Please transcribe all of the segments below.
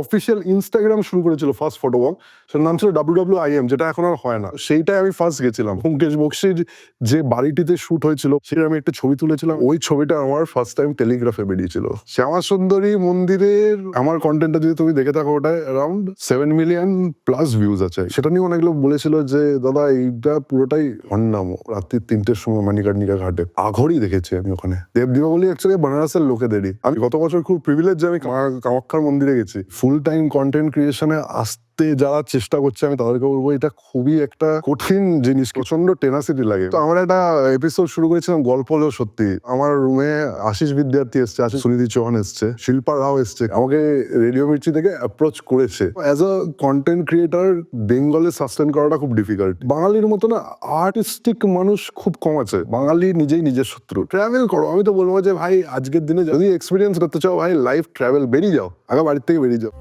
Official Instagram শুরু করেছিল first photo walk, সেটার নাম ছিল WWIM, যেটা এখন আর হয় না। সেইটাই আমি ফার্স্ট গেছিলাম। মুকেশ বক্সির যে বাড়িটিতে শুট হয়েছিল সেটা আমি একটা ছবি তুলেছিলাম। ওই ছবিটা আমার ফার্স্ট টাইম টেলিগ্রাফে বেরিয়েছিল। শ্যামা সুন্দরী মন্দিরের আমার কন্টেন্টটা যদি তুমি দেখে থাকো, ওটায় অ্যারাউন্ড 7 মিলিয়ন প্লাস ভিউজ আছে। সেটা নিয়ে অনেক লোক বলেছিল যে দাদা এইটা পুরোটাই হন্নাম। রাত্রি 3টের সময় মানিকার্নিকা ঘাটে আঘড়ি দেখেছি আমি ওখানে। দেব দীপাবলি অ্যাকচুয়ালি বানারসের লোকেদেরই। আমি গত বছর খুব প্রিভিলেজ যে আমি কামাখ্যার মন্দিরে গেছি। ফুল টাইম কন্টেন্ট ক্রিয়েশনে আসতে যারা চেষ্টা করছে আমি তাদেরকে বলবো এটা খুবই একটা কঠিন জিনিস, প্রচন্ড টেনাসিটি লাগে। তো আমরা একটা এপিসোড শুরু করেছিলাম গল্প হলেও সত্যি। আমার রুমে আশিস বিদ্যার্থী এসছে, আশিস সুনিধি চৌহান এসছে, শিল্পা রাও এসছে, আমাকে রেডিও মির্চি থেকে অ্যাপ্রোচ করেছে। অ্যাজ আ কন্টেন্ট ক্রিয়েটার বেঙ্গলে সাস্টেন করাটা খুব ডিফিকাল্ট। বাঙালির মতো না আর্টিস্টিক মানুষ খুব কম আছে। বাঙালি নিজেই নিজের শত্রু। ট্রাভেল করো, আমি তো বলবো যে ভাই আজকের দিনে যদি এক্সপিরিয়েন্স করতে চাও ভাই লাইফ ট্রাভেল, বেরিয়ে যাও, আগে বাড়ির থেকে বেরিয়ে যাও।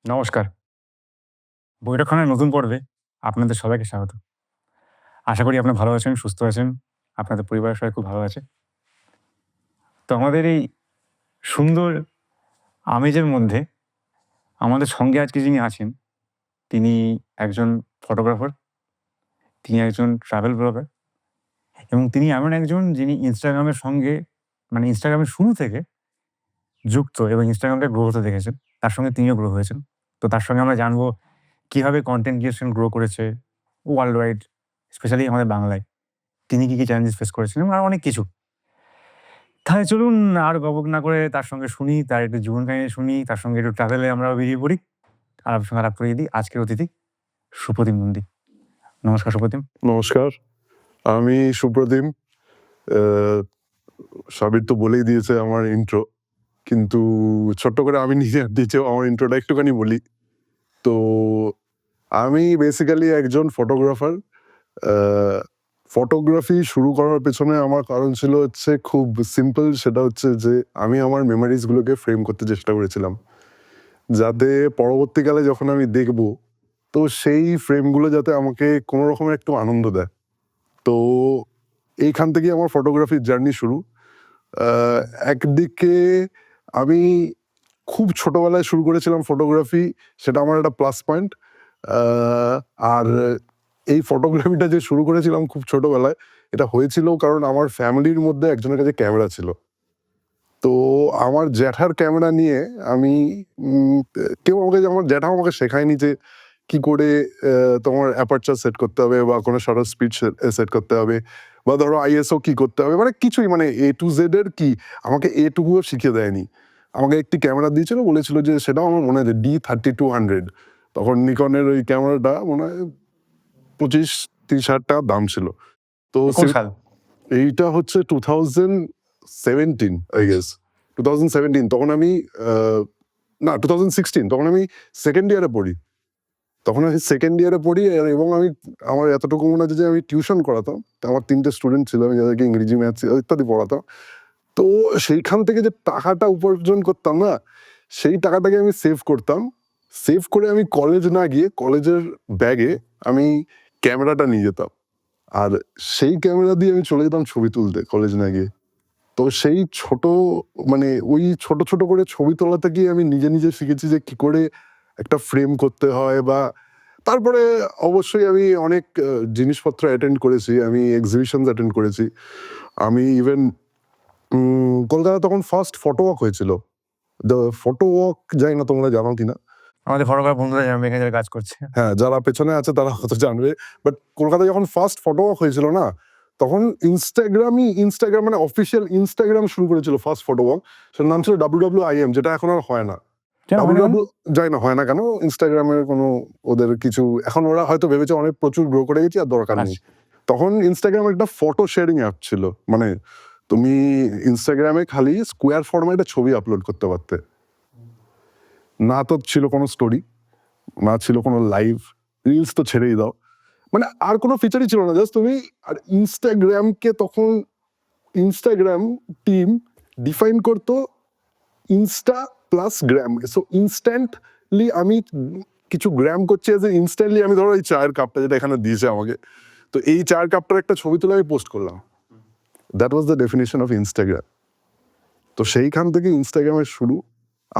নমস্কার। বৈঠকখানার নতুন পর্বে আপনাদের সবাইকে স্বাগত। আশা করি আপনারা ভালো আছেন, সুস্থ আছেন, আপনাদের পরিবারের সবাই খুব ভালো আছে। তো আমাদের এই সুন্দর আমেজের মধ্যে আমাদের সঙ্গে আজকে যিনি আছেন, তিনি একজন ফটোগ্রাফার, তিনি একজন ট্রাভেল ব্লগার এবং তিনি এমন একজন যিনি ইনস্টাগ্রামের সঙ্গে মানে ইনস্টাগ্রামের শুরু থেকে যুক্ত এবং ইনস্টাগ্রামটা গ্রো হতে দেখেছেন। তার সঙ্গে তিনিও গ্রো হয়েছেন। তো তার সঙ্গে আমরা জানবো কীভাবে কন্টেন্ট ক্রিয়েশন গ্রো করেছে ওয়ার্ল্ড ওয়াইড, স্পেশালি আমাদের বাংলায়। তিনি কী চ্যালেঞ্জেস ফেস করেছেন এবং আরও অনেক কিছু। তাহলে চলুন আর বকবক না করে তার সঙ্গে শুনি, তার একটু জীবন কাহিনী শুনি, তার সঙ্গে একটু ট্রাভেলে আমরাও বেরিয়ে পড়ি। আলাপের সঙ্গে আলাপ করিয়ে দিই আজকের অতিথি সুপ্রতিম নন্দী। নমস্কার সুপ্রতিম। নমস্কার, আমি সুপ্রতিম। সাবির তো বলেই দিয়েছে আমার ইন্ট্রো, কিন্তু ছোট্ট করে আমি নিজে দিয়েও আমার ইন্ট্রোটা একটুখানি বলি। তো আমি বেসিক্যালি একজন ফটোগ্রাফার। ফটোগ্রাফি শুরু করার পেছনে আমার কারণ ছিল হচ্ছে খুব সিম্পল, সেটা হচ্ছে যে আমি আমার মেমোরিজগুলোকে ফ্রেম করতে চেষ্টা করেছিলাম, যাতে পরবর্তীকালে যখন আমি দেখব তো সেই ফ্রেমগুলো যাতে আমাকে কোনো রকমের একটু আনন্দ দেয়। তো এইখান থেকেই আমার ফটোগ্রাফির জার্নি শুরু। একদিকে আমি খুব ছোটবেলায় শুরু করেছিলাম ফটোগ্রাফি, সেটা আমার একটা প্লাস পয়েন্ট। আর এই ফটোগ্রাফিটা যে শুরু করেছিলাম খুব ছোটবেলায়, এটা হয়েছিল কারণ আমার ফ্যামিলির মধ্যে একজনের কাছে ক্যামেরা ছিল। তো আমার জ্যাঠার ক্যামেরা নিয়ে আমি আমার জ্যাঠা আমাকে শেখায়নি যে কি করে তোমার অ্যাপারচার সেট করতে হবে বা কোনো শাটার স্পিড সেট করতে হবে বা ধরো ISO কি করতে হবে, মানে কিছুই, মানে A to Z এর কি আমাকে এটুকুও শিখিয়ে দেয়নি। আমাকে একটি ক্যামেরা দিয়েছিল, বলেছিল যে সেটাও আমার মনে হয় D3200, তখন নিকনের ওই ক্যামেরাটা মনে হয় 25-30 হাজার টাকা দাম ছিল। তো এইটা হচ্ছে 2017 আই গেস, 2017। তখন আমি 2016, তখন আমি সেকেন্ড ইয়ারে পড়ি। এবং আমার এতটুকু মনে হচ্ছে যে আমি টিউশন করাতাম। আমার 3টে স্টুডেন্ট ছিল, আমি যাদেরকে ইংরেজি, ম্যাথস ইত্যাদি পড়াতাম। তো সেইখান থেকে যে টাকাটা উপার্জন করতাম না, সেই টাকাটাকে আমি সেভ করতাম। সেভ করে আমি কলেজ না গিয়ে কলেজের ব্যাগে আমি ক্যামেরাটা নিয়ে যেতাম, আর সেই ক্যামেরা দিয়ে আমি চলে যেতাম ছবি তুলতে কলেজ না গিয়ে। তো সেই ওই ছোট ছোট করে ছবি তোলা থেকেই আমি নিজে নিজে শিখেছি যে কি করে একটা ফ্রেম করতে হয়। বা তারপরে অবশ্যই আমি অনেক জিনিসপত্র অ্যাটেন্ড করেছি, আমি এক্সিবিশনস অ্যাটেন্ড করেছি। আমি ইভেন কলকাতা তখন ফার্স্ট ফটো ওয়াক হয়েছিল। দ্য ফটো ওয়াক, জানি না তোমরা জানো কিনা। আমাদের ফটোগ্রাফার বন্ধুরা জানবে এখানে যারা কাজ করছে। হ্যাঁ, যারা পেছনে আছে তারা হয়তো জানবে। বাট কলকাতায় যখন ফার্স্ট ফটো ওয়াক হয়েছিল না, তখন ইনস্টাগ্রাম মানে অফিসিয়াল ইনস্টাগ্রাম শুরু করেছিল ফার্স্ট ফটো ওয়াক, সেটার নাম ছিল WWIM, যেটা এখন আর হয় না। যাই না হয় না কেন, ইনস্টাগ্রামের কোনো ওদের কিছু, এখন ওরা হয়তো ভেবেছে অনেক প্রচুর গ্রো করে গেছি আর দরকার নেই। তখন ইনস্টাগ্রাম একটা ফটো শেয়ারিং অ্যাপ ছিল, মানে তুমি ইনস্টাগ্রামে খালি স্কোয়ার ফরম্যাটে ছবি আপলোড করতে পারতে না। তো ছিল কোনো স্টোরি, না ছিল কোনো লাইভ, রিলস তো ছেড়েই দাও। মানে আর কোনো ফিচারই ছিল না, জাস্ট তুমি আর ইনস্টাগ্রামকে তখন ইনস্টাগ্রাম টিম ডিফাইন করতো ইনস্টা প্লাস গ্রাম। সো ইনস্ট্যান্টলি আমি কিছু গ্রাম করছি, এজ ইনস্ট্যান্টলি আমি ধরো এই চায়ের কাপটা যেটা এখানে দিয়েছে আমাকে, তো এই চায়ের কাপটার একটা ছবি তুলে আমি পোস্ট করলাম। That was the definition of Instagram. তো সেইখান থেকে ইনস্টাগ্রামের শুরু।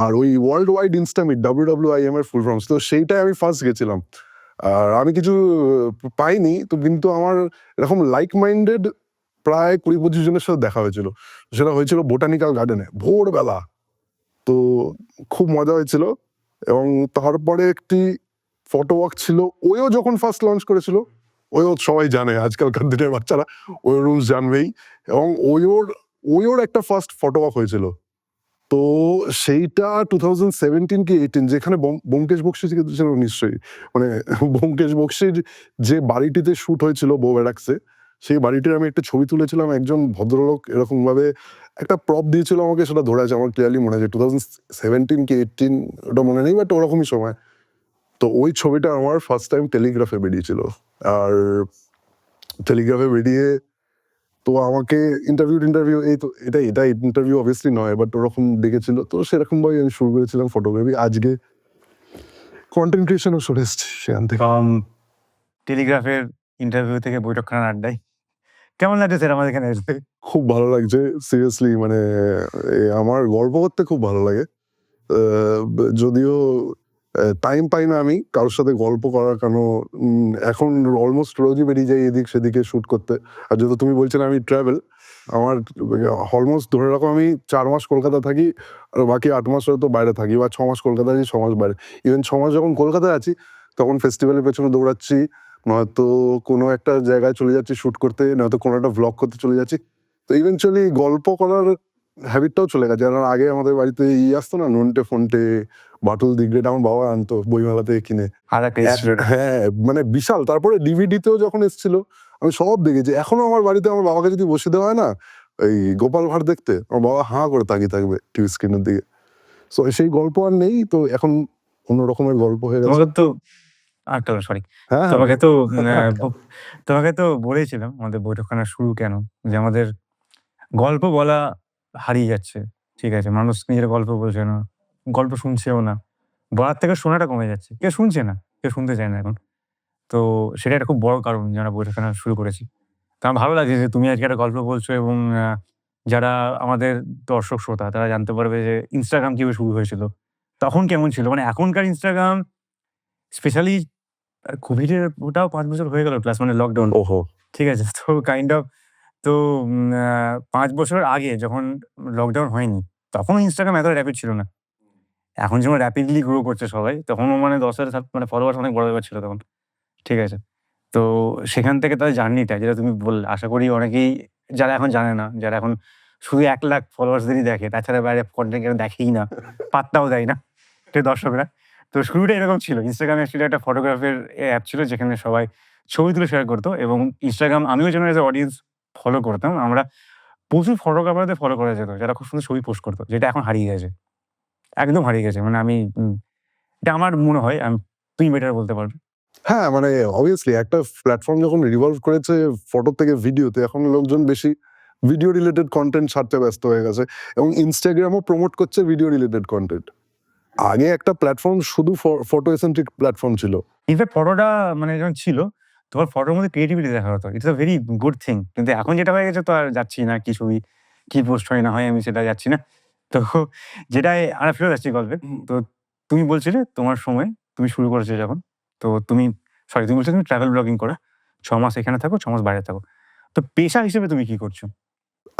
আর ওই ওয়ার্ল্ড ওয়াইড ইনস্টামিট WWIM এর ফুল ফর্মস, তো সেইটাই আমি ফার্স্ট গেছিলাম। আর আমি কিছু পাইনি তো, কিন্তু আমার এরকম লাইক মাইন্ডেড প্রায় 20-25 জনের সাথে দেখা হয়েছিল। সেটা হয়েছিল বোটানিক্যাল গার্ডেনে ভোরবেলা। তো খুব মজা হয়েছিল। এবং তারপরে একটি ফটো ওয়াক ছিল, ওইও যখন ফার্স্ট লঞ্চ করেছিল, ওইও সবাই জানে আজকালকার দিনের বাচ্চারা ওই রুলস জানবেই। এবং ওইওর একটা ফার্স্ট ফটো ওয়াক হয়েছিল। তো সেইটা 2017 কি 18, যেখানে ব্যোমকেশ বক্সী ছিল নিশ্চয়ই, মানে ব্যোমকেশ বক্সীর যে বাড়িটিতে শুট হয়েছিল বো ব্যারাকসে, সেই বাড়িটির আমি একটা ছবি তুলেছিলাম। একজন ভদ্রলোক এরকম ভাবে একটা প্রপ দিয়েছিল আমাকে, সেটা ধরে আছে আমার ক্লিয়ারলি মনে আছে, 2017 কি 18 ওটা মনে নেই, বাট ওরকমই সময়। তো ওই ছবিটা আমার ফার্স্ট টাইম টেলিগ্রাফে বেরিয়েছিল। আর টেলিগ্রাফে বেরিয়ে তো আমাকে ইন্টারভিউ এই তো এটা ইন্টারভিউ অবভিয়াসলি নয়, বাট ওরকম ডেকেছিল। তো সেরকম ভাবে আমি শুরু করেছিলাম ফটোগ্রাফি। আজকে কন্টেন্ট ক্রিয়েশনও চলে এসেছি সেখান থেকে। টেলিগ্রাফের ইন্টারভিউ থেকে বৈঠকখানার আড্ডায় কেমন লাগছে স্যার আমাদের এখানে এসে? খুব ভালো লাগছে সিরিয়াসলি, মানে আমার গল্প করতে খুব ভালো লাগে। যদিও টাইম পাই না আমি কারোর সাথে গল্প করার, কারণ এখন অলমোস্ট রোজই বেরিয়ে যাই এদিক সেদিকে শ্যুট করতে। আর যেহেতু তুমি বলছিলে আমি ট্রাভেল, আমার অলমোস্ট ধরে রাখো আমি 4 মাস কলকাতা থাকি, আর বাকি 8 মাস হয়তো বাইরে থাকি, বা 6 মাস কলকাতা আছি, 6 মাস বাইরে। ইভেন 6 মাস যখন কলকাতায় আছি তখন ফেস্টিভ্যালের পেছনে দৌড়াচ্ছি, নয়তো কোনো একটা জায়গায় চলে যাচ্ছি শ্যুট করতে, নয়তো কোনো একটা ভ্লগ করতে চলে যাচ্ছি। তো ইভেনচুয়ালি গল্প করার হ্যাবিটটাও চলে গেছে। আর আগে আমাদের বাড়িতে আসতো না, নন্টে ফন্টে, বাটুল দি গ্রেট, আমার বাবা আনতো বইমেলা থেকে কিনে। আর একটা স্টুডেন্ট হ্যাঁ, মানে বিশাল। তারপরে ডিভিডিতেও যখন এসেছিল আমি সব দেখেছি। এখনো আমার বাড়িতে আমার বাবাকে যদি বসে দেওয়া হয় না এই গোপাল ভাঁড় দেখতে, আমার বাবা হাঁ করে তাকিয়ে থাকবে টিভি স্ক্রিনের দিকে। সো সেই গল্প আর নেই, তো এখন অন্য রকমের গল্প হয়ে গেছে। তোমাকে তো সরি হ্যাঁ, তোমাকে তো তোমাকে তো বলেছিলাম আমাদের বৈঠকখানার শুরু কেন, যে আমাদের গল্প বলা হারিয়ে যাচ্ছে। ঠিক আছে, মানুষ নিজের গল্প বলছে না, গল্প শুনছেও না, বলার থেকে শোনাটা কমে যাচ্ছে, কেউ শুনছে না, কেউ শুনতে চায় না এখন। তো সেটা একটা খুব বড় কারণ যে আমরা বৈঠকখানা শুরু করেছি। তো আমার ভালো লাগছে যে তুমি আজকে একটা গল্প বলছো, এবং যারা আমাদের দর্শক শ্রোতা তারা জানতে পারবে যে ইনস্টাগ্রাম কিভাবে শুরু হয়েছিল, তখন কেমন ছিল। মানে এখনকার ইনস্টাগ্রাম স্পেশালি কোভিডের ওটাও ৫ বছর হয়ে গেল, প্লাস মানে লকডাউন। ওহো, ঠিক আছে? তো কাইন্ড অফ তো ৫ বছর আগে যখন লকডাউন হয়নি, তখনও ইনস্টাগ্রাম এত র‍্যাপিড ছিল না। এখন যেমন র‍্যাপিডলি গ্রো করছে সবাই, তখনও মানে ১০,০০০ মানে ফলোয়ার্স অনেক বড় ব্যাপার ছিল তখন। ঠিক আছে? তো সেখান থেকে তাদের জার্নিটা যেটা তুমি বললে, আশা করি অনেকেই যারা এখন জানে না, যারা এখন শুধু ১,০০,০০০ ফলোয়ার্সদেরই দেখে, তাছাড়া বাইরে কনটেন্ট ক্রিয়েটর দেখেই না, পাত্তাও দেয় না দর্শকরা। তো শুরুটা এরকম ছিল। ইনস্টাগ্রাম অ্যাকচুয়ালি একটা ফটোগ্রাফের অ্যাপ ছিল, যেখানে সবাই ছবি তুলে শেয়ার করত, এবং ইনস্টাগ্রাম আমিও যেন এজ এ অডিয়েন্স ফলো করতাম। আমরা প্রচুর ফটোগ্রাফারদের ফলো করা যেত, যারা খুব সুন্দর ছবি পোস্ট করত, যেটা এখন হারিয়ে গেছে। একদম হারিয়ে গেছে। মানে আমি এটা আমার মনে হয়, তুমি বেটার বলতে পারবে। হ্যাঁ, মানে অবভিয়াসলি একটা প্ল্যাটফর্ম যখন রিভলভ করেছে ফটো থেকে ভিডিওতে, এখন লোকজন বেশি ভিডিও রিলেটেড কন্টেন্ট ছাড়তে ব্যস্ত হয়ে গেছে, এবং ইনস্টাগ্রামও প্রমোট করছে ভিডিও রিলেটেড কন্টেন্ট। আগে একটা প্ল্যাটফর্ম শুধু ফটো এসেন্ট্রিক প্ল্যাটফর্ম ছিল। ইনফ্যাক্ট ফটোটা মানে যখন ছিল, তোমার ফটোর মধ্যে ক্রিয়েটিভিটি দেখা হতো। It's a very good thing. কিন্তু এখন যেটা হয়ে গেছে, তো আর যাচ্ছি না, কি ছবি, কি পোস্ট হয় না হয় আমি সেটা যাচ্ছি না। তো যেটাই আমরা ফেরত আসছি গল্পে। তো তুমি বলছিলে তোমার সময় তুমি শুরু করেছো যখন, তো তুমি তুমি বলছিলে তুমি ট্রাভেল ব্লগিং করো। ৬ মাস এখানে থাকো, ৬ মাস বাইরে থাকো। তো পেশা হিসেবে তুমি কি করছো?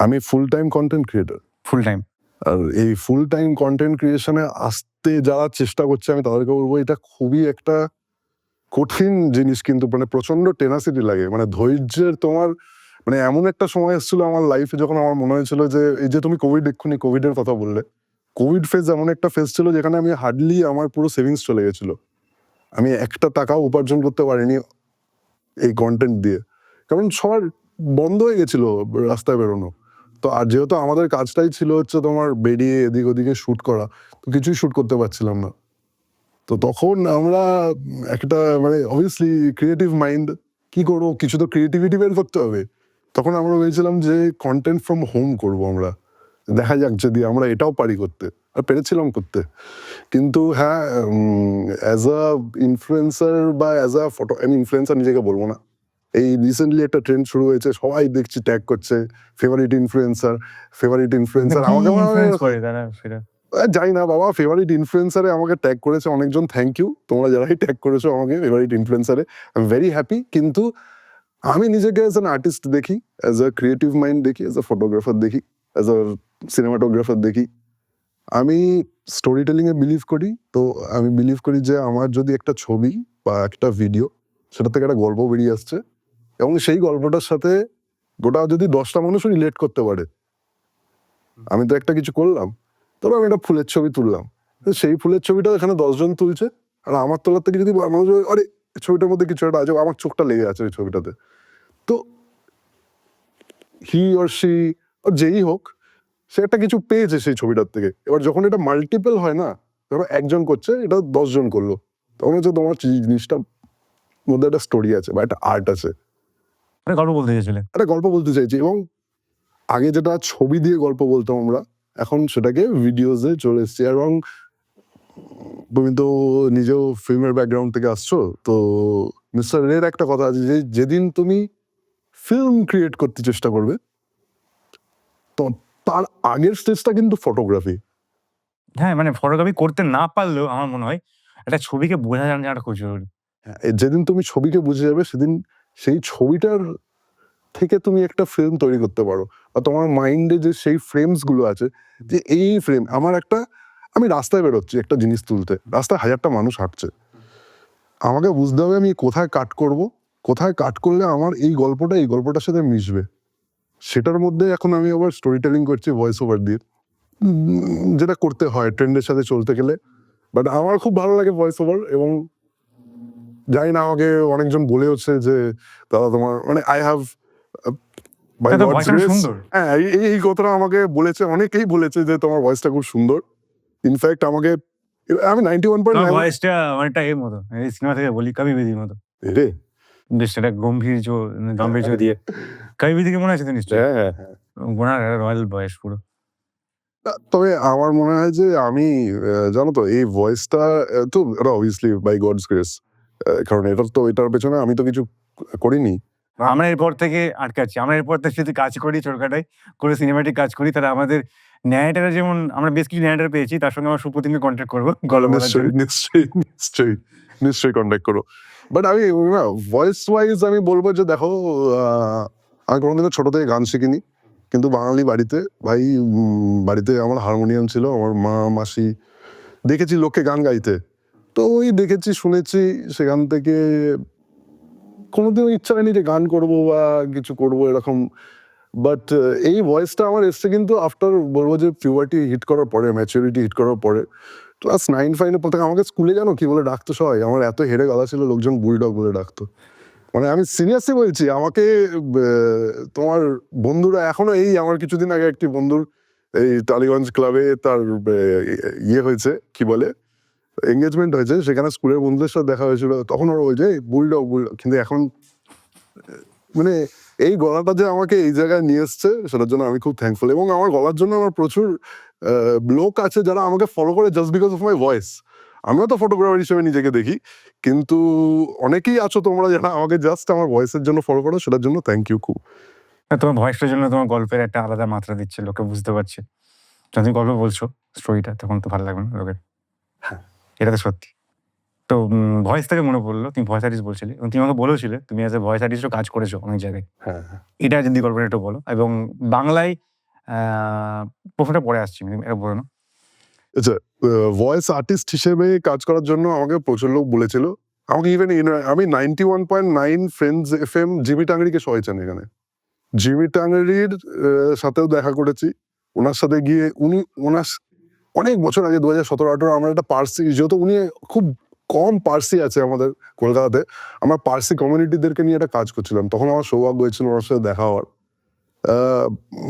আমি full time content creator. Full time. আর এই ফুল টাইম কন্টেন্ট ক্রিয়েশনে আসতে যারা চেষ্টা করছে, আমি তাদেরকে বলবো এটা খুবই একটা কঠিন জিনিস, কিন্তু মানে প্রচন্ড টেনাসিটি লাগে, মানে ধৈর্যের তোমার, মানে এমন একটা সময় এসেছিল আমার লাইফে যখন আমার মনে হয়েছিল যে এই যে তুমি এক্ষুনি কোভিডের কথা বললে, কোভিড ফেজ এমন একটা ফেজ ছিল যেখানে আমি হার্ডলি আমার পুরো সেভিংস চলে গেছিল। আমি একটা টাকাও উপার্জন করতে পারিনি এই কন্টেন্ট দিয়ে, কারণ সবার বন্ধ হয়ে গেছিল রাস্তায় বেরোনো। তো আর যেহেতু আমাদের কাজটাই ছিল হচ্ছে তোমার বেরিয়ে এদিক ওদিকে শুট করা, তো কিছুই শুট করতে পারছিলাম না। তো তখন আমরা একটা মানে অবভিয়াসলি ক্রিয়েটিভ মাইন্ড, কি করবো, কিছু তো ক্রিয়েটিভিটি বের করতে হবে। তখন আমরা ভেবেছিলাম যে কন্টেন্ট ফ্রম হোম করব আমরা, দেখা যাক যদি আমরা এটাও পারি করতে, আর পেরেছিলাম করতে। কিন্তু হ্যাঁ, অ্যাজ আ ইনফ্লুয়েন্সার বা অ্যাজ আ ফটো, আমি ইনফ্লুয়েন্সার নিজেকে বলবো না। এই রিসেন্টলি একটা ট্রেন্ড শুরু হয়েছে, সবাই দেখছি ট্যাগ করছে ফেভারিট ইনফ্লুয়েন্সার, ফেভারিট ইনফ্লুয়েন্সার। কি আমাকে ইনফ্লুয়েন্স করে তারা সেটা? জানি না বাবা, ফেভারিট ইনফ্লুয়েন্সারে আমাকে ট্যাগ করেছে অনেকজন, থ্যাংক ইউ তোমরা যারাই ট্যাগ করেছো আমাকে ফেভারিট ইনফ্লুয়েন্সারে, আই এম ভেরি হ্যাপি। কিন্তু আমি নিজেকে অ্যাজ অ্যান আর্টিস্ট দেখি, অ্যাজ আ ক্রিয়েটিভ মাইন্ড দেখি, অ্যাজ আ ফটোগ্রাফার দেখি, অ্যাজ আ সিনেমাটোগ্রাফার দেখি। আমি স্টোরি টেলিং এ বিলিভ করি। তো আমি বিলিভ করি যে আমার যদি একটা ছবি বা একটা ভিডিও, সেটা থেকে একটা গল্প বেরিয়ে আসছে, এবং সেই গল্পটার সাথে গোটা যদি 10টা মানুষও রিলেট করতে পারে, আমি তো একটা কিছু করলাম। ধরো আমি একটা ফুলের ছবি তুললাম, তো সেই ফুলের ছবিটা এখানে 10 জন তুলছে, আর আমার তোলার থেকে যদি মানুষ বলে, আরে এই ছবিটার মধ্যে কিছু একটা আছে, আমার চোখটা লেগে আছে ওই ছবিটাতে, তো হি অর শি যেই হোক, সে একটা কিছু পেয়েছে সেই ছবিটার থেকে। এবার যখন এটা মাল্টিপল হয় না, ধরো একজন করছে, এটা 10 জন করলো, তখন হচ্ছে তোমার জিনিসটার মধ্যে একটা স্টোরি আছে বা একটা আর্ট আছে, মানে গল্প বলতে চেয়েছিলেন? একটা গল্প বলতে চাইছি। এবং আগে যেটা ছবি দিয়ে গল্প বলতাম আমরা, এখন সেটাকে ভিডিওজে চলে এসেছি। এবং তুমি তো নিজেও ফিল্মের ব্যাকগ্রাউন্ড থেকে আসছো, তো মিস্টার রের একটা কথা আছে যে যেদিন তুমি ফিল্ম ক্রিয়েট করতে চেষ্টা করবে, তো তার আগের স্টেজটা কিন্তু ফটোগ্রাফি। হ্যাঁ, মানে ফটোগ্রাফি করতে না পারলেও আমার মনে হয় একটা ছবিকে বোঝা জানাটা খুব জরুরি। যেদিন তুমি ছবিকে বুঝে যাবে, সেদিন সেই ছবিটার থেকে তুমি একটা ফিল্ম তৈরি করতে পারো। আর তোমার মাইন্ডে যে সেই ফ্রেমস গুলো আছে, যে এই ফ্রেম আমার একটা, আমি রাস্তায় বেরোচ্ছি একটা জিনিস তুলতে, রাস্তায় 1000টা মানুষ হাঁটছে, আমাকে বুঝতে হবে আমি কোথায় কাট করব, কোথায় কাট করলে আমার এই গল্পটা এই গল্পটার সাথে মিশবে। সেটার মধ্যে এখন আমি আবার স্টোরি টেলিং করছি ভয়েস ওভার দিয়ে, যেটা করতে হয় ট্রেন্ডের সাথে চলতে গেলে। বাট আমার খুব ভালো লাগে ভয়েস ওভার। এবং জানি না, আমাকে অনেকজন বলেওছে যে দাদা তোমার মানে আই হ্যাভ বাই তাই তো গডস ভয়েসটা গ্রেস, সুন্দর। হ্যাঁ এই কথাটা আমাকে বলেছে, অনেকেই বলেছে যে তোমার ভয়েসটা খুব সুন্দর। ইনফ্যাক্ট আমাকে, আমি 91.9 তোমার ভয়েসটা অনেকটা এর মতো, এই সিনেমা থেকে বলি 'কবি বিদির' মতো। রে। বেশ একটা গাম্ভীর্য দিয়ে। 'কবি বিদিকে' মনে আছে তো নিশ্চয়ই? হ্যাঁ হ্যাঁ হ্যাঁ। ওনার রয়্যাল ভয়েস পুরো। তবে আমার মনে হয় যে আমি জানো তো এই ভয়েসটা তো এটা অবভিয়াসলি বাই গডস গ্রেস, কারণ এটার পেছনে আমি তো কিছু করিনি। আমরা এরপর থেকে আটকাচ্ছি। আমরা এরপর থেকে যদি কাজ করি ছোটখাটায়, করে সিনেমাটিক কাজ করি, তাহলে আমাদের ন্যারেটরে যেমন আমরা বেশ কিছু ন্যারেটর পেয়েছি, তার সঙ্গে আমরা সুপ্রতিমকে কন্ট্যাক্ট করব গল্প বলার জন্য। নিশ্চয়ই কন্ট্যাক্ট করো। বাট আমি ভয়েস ওয়াইজ আমি বলবো যে দেখো, আমি কোনোদিনও ছোট থেকে গান শিখিনি, কিন্তু বাঙালি বাড়িতে ভাই, বাড়িতে আমার হারমোনিয়াম ছিল, আমার মা মাসি দেখেছি লোককে গান গাইতে, তো ওই দেখেছি শুনেছি, সেখান থেকে কোনোদিনও ইচ্ছা হয়নি যে গান করবো বা কিছু করবো এরকম। বাট এই ভয়েসটা আমার এসছে কিন্তু আফটার, বলবো যে পিউবার্টি হিট করার পরে, ম্যাচুরিটি হিট করার পরে, ক্লাস 9-5 পর থেকে। আমাকে স্কুলে জানো কি বলে ডাকতো সবাই, আমার এত হেড়ে গলা ছিল, লোকজন বুলডগ বলে ডাকতো। মানে আমি সিরিয়াসলি বলছি, আমাকে তোমার বন্ধুরা এখনো, এই আমার কিছুদিন আগে একটি বন্ধুর এই টালিগঞ্জ ক্লাবে তার ইয়ে হয়েছে, কি বলে, এঙ্গেজমেন্ট হয়েছে, সেখানে স্কুলের বন্ধুদের সাথে দেখা হয়েছিল, তখন ওরা বলছে বুলডগ। কিন্তু এখন মানে এই গলাটা যে আমাকে এই জায়গায় নিয়ে এসছে, সেটার জন্য আমি খুব থ্যাঙ্কফুল। এবং আমার গলার জন্য আমার প্রচুর লোক আছে যারা আমাকে ফলো করে just because of my voice. আমিও তো ফটোগ্রাফার হিসেবে নিজেকে দেখি, কিন্তু অনেকেই আছো তোমরা যারা আমাকে জাস্ট আমার ভয়েসের জন্য ফলো করো, সেটার জন্য থ্যাংক ইউ খুব। না, তোমার ভয়েসটার জন্য তোমার গল্পের একটা আলাদা মাত্রা দিচ্ছে, লোকে বুঝতে পারছে। যখন তুমি গল্প বলছো স্টোরিটা, তখন তো ভালো লাগবে না লোকের? হ্যাঁ। এটা তো সত্যি। তো ভয়েস থেকে মনে পড়লো, তুমি ভয়েস আর্টিস্ট বলছিলে এবং তুমি আমাকে বলেছিলে তুমি অ্যাজ এ ভয়েস আর্টিস্টও কাজ করেছো অনেক জায়গায়। হ্যাঁ হ্যাঁ। এটা যদি গল্পটা একটু বলো, এবং বাংলায় প্রশ্নটা পরে আসছি, এটা বলো না? আচ্ছা, ভয়েস আর্টিস্ট হিসেবে কাজ করার জন্য আমাকে প্রচুর লোক বলেছিল। আমাকে ইভেন আমি 91.9 ফ্রেন্ডস এফএম জিমি টাঙ্গরিকে সবাই চেনে এখানে। জিমি টাঙ্গরির সাথেও দেখা করেছি। ওনার সাথে গিয়ে ওনার অনেক বছর আগে 2017-18 আমরা একটা পার্সি, যেহেতু উনি খুব কম পার্সি আছে আমাদের কলকাতাতে, আমরা পার্সি কমিউনিটিদেরকে নিয়ে একটা কাজ করছিলাম। তখন আমার সৌভাগ্য হয়েছিল ওনার সাথে দেখা হওয়ার।